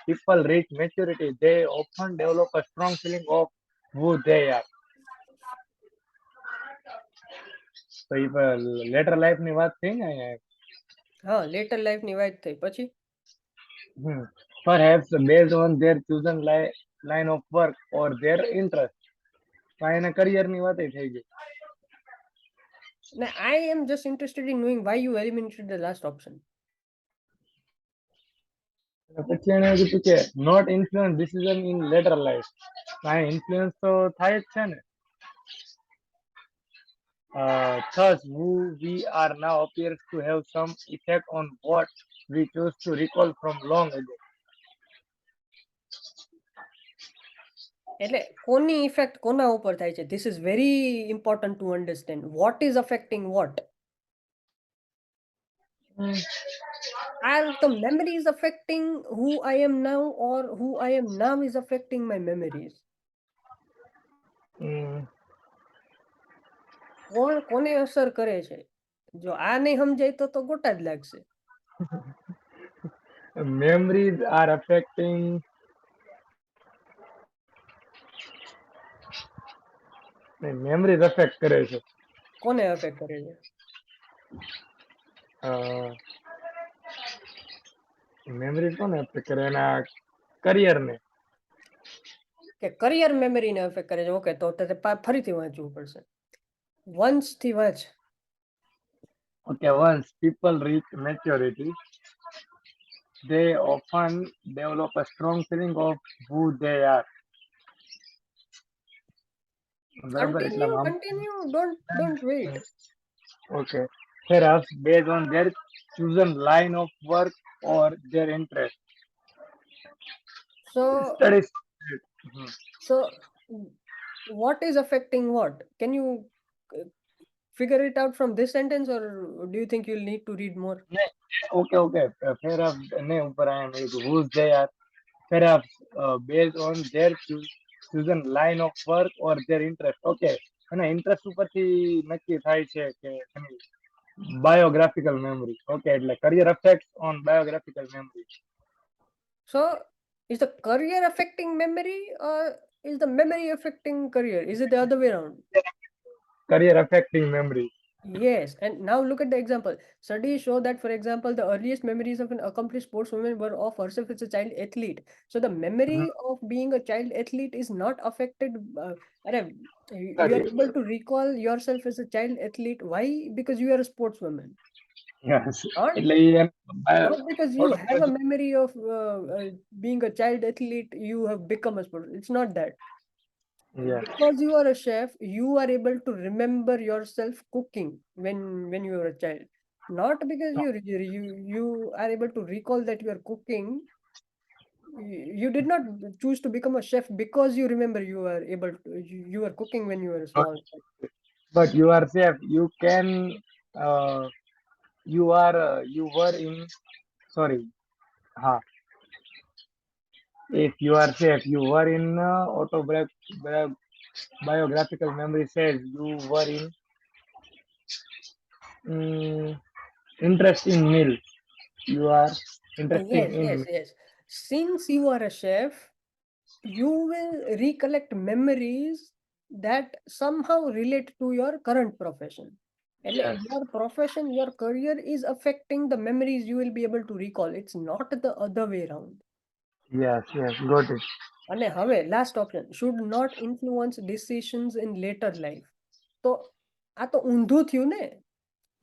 people reach maturity, they often develop a strong feeling of who they are. તો એ લેટર લાઈફ ની વાત થઈ ને અહીંયા. હા, later life ની વાત થઈ પછી. Perhaps based on their chosen line of work or their interest. તો એના કરિયર ની વાત થઈ ગઈ. Now, I am just interested in knowing why you eliminated the last option. પછી એને કીધું કે not influence decision in later life. આ ઇન્ફ્લુઅન્સ તો થાય જ છે ને. Thus, who we are now appears to have some effect on what we choose to recall from long ago. એટલે કોની ઇફેક્ટ કોના ઉપર થાય છે? This is very important to understand. What is affecting what? Mm, Are the memories affecting who I am now, or who I am now is affecting my memories? mm. કોને અસર કરે છે? જો આ નહીં સમજાય તો ગોટા જ લાગશે. Memories are affecting. Memories affect કરે છે. કોને અફેક્ટ કરે છે? મેમરી કોને affect કરે? એના career ને. કે કરિયર મેમરીને અફેક્ટ કરે છે. ઓકે, તો ફરીથી વાંચવું પડશે. વંશથી વાંચ. Okay, once people reach maturity, they often develop a strong feeling of who they are. બરાબર એટલે continue don't wait. Okay. Perhaps based on their chosen line of work or their interest. So Studies. so what is affecting what? Can you uh, figure it out from this sentence, or do you think you'll need to read more? Okay. Perhaps ne ઉપર I am who's they are. Perhaps based on their chosen line of work or their interest. Okay. અને interest ઉપરથી નક્કી થાય છે કે biographical memory. Okay, એટલે career effects on biographical memory. So is the career affecting memory, or is the memory affecting career? Is it the other way around? Career affecting memory. Yes, and now look at the example. Studies show that, for example, the earliest memories of an accomplished sportswoman were of herself as a child athlete. So the Mhm. memory of being a child athlete is not affected. Arre, you are Sorry. able to recall yourself as a child athlete. Why? Because you are a sportswoman. Yes. Not, એટલે ઈ એમ not because you have a autobiography. memory of being a child athlete, you have become a sport. It's not that. Yes. Because you are a chef, you are able to remember yourself cooking when you were a child. Not because you are able to recall that you are cooking. You did not choose to become a chef because you remember you are able to, you were cooking when you were a small child. But you are safe. You can. Uh, you are. You were in. Sorry. Ha. If you are safe, you were in biographical memory says you were in mm, interest in meal. You are interesting Yes, in. yes, yes. Since you are a chef, you will recollect memories that somehow relate to your current profession. એટલે Yes. your profession, your career is affecting the memories you will be able to recall. It's not the other way around. Yes. Yes. Got it. અને હવે last option, should not influence decisions in later life. તો આ તો ઊંધું થયું ને.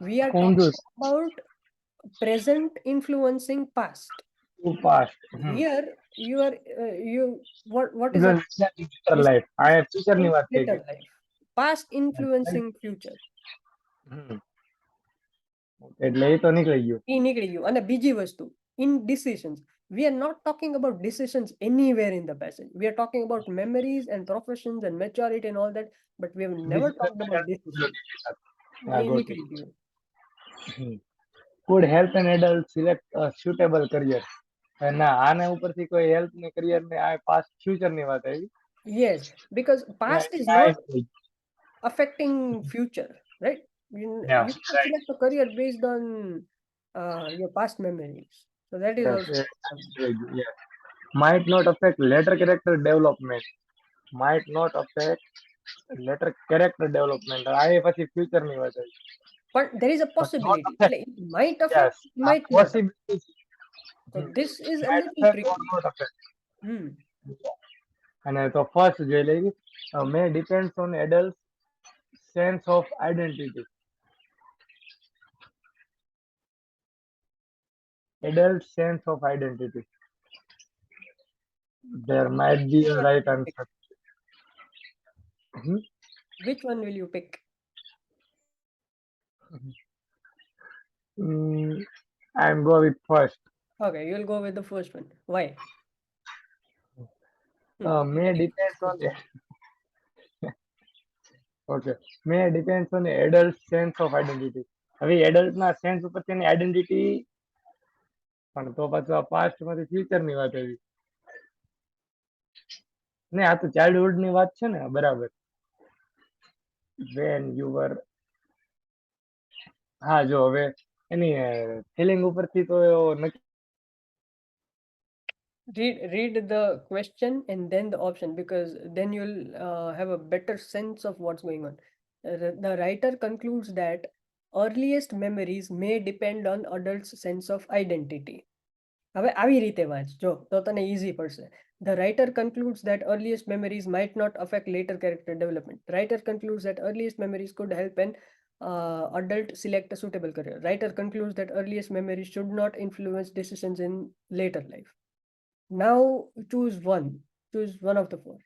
We are Kundus. talking about present influencing past. Too fast. Here you are you what is Even happening? future life. I have future ની વાત થઈ Later ગઈ. life. Past influencing future. હમ. એટલે એ તો નીકળી ગયું. એ નીકળી ગયું. અને બીજી વસ્તુ, in decisions, we are not talking about decisions anywhere in the passage. We are talking about memories and professions and maturity and all that, but we have never talked about decisions. Yeah, A got it. નીકળી ગયું. Could help an adult select a suitable career. ના આના ઉપરથી કોઈ help ને career ને આ past future ની વાત આવી. Yes, because past is not affecting future, right? Yeah, You can right. select a career based on your past memories. So that is Yes, also yes. Might not affect later character development. Might not affect later character development. આ એ પછી future ની વાત આવી. but there is a But not possibility. affect. It might affect, Yes. it might not affect. Possibilities. So this is a Might little affect or tricky. not affect. Hmm. અને તો first જોઈ લઈએ. May depends on adults sense of identity. Adult sense of identity. There might be Which a one right will you pick? answer. Hmm? Which one will you pick? Mm, I'm go with first. Okay, you'll go with the first one. Why? May depends on okay. May depends on adult sense of identity. હવે એડલ્ટના sense ઉપર તેની identity, પણ તો પાછું આ past માંથી future ની વાત આવી ને, આ તો ચાઇલ્ડહુડ ની વાત છે ને, બરાબર. વેન યુ વર, હા જો હવે એની ફિલિંગ ઉપરથી તો નક્કી Read the question and then the option, because then you'll have a better sense of what's going on. The writer concludes that earliest memories may depend on adults' sense of identity. હવે આવી રીતે વાંચ જો તો તને easy પડશે. The writer concludes that earliest memories might not affect later character development. Writer concludes that earliest memories could help an adult select a suitable career. Writer concludes that earliest memories should not influence decisions in later life. Now choose one. Choose one of the four.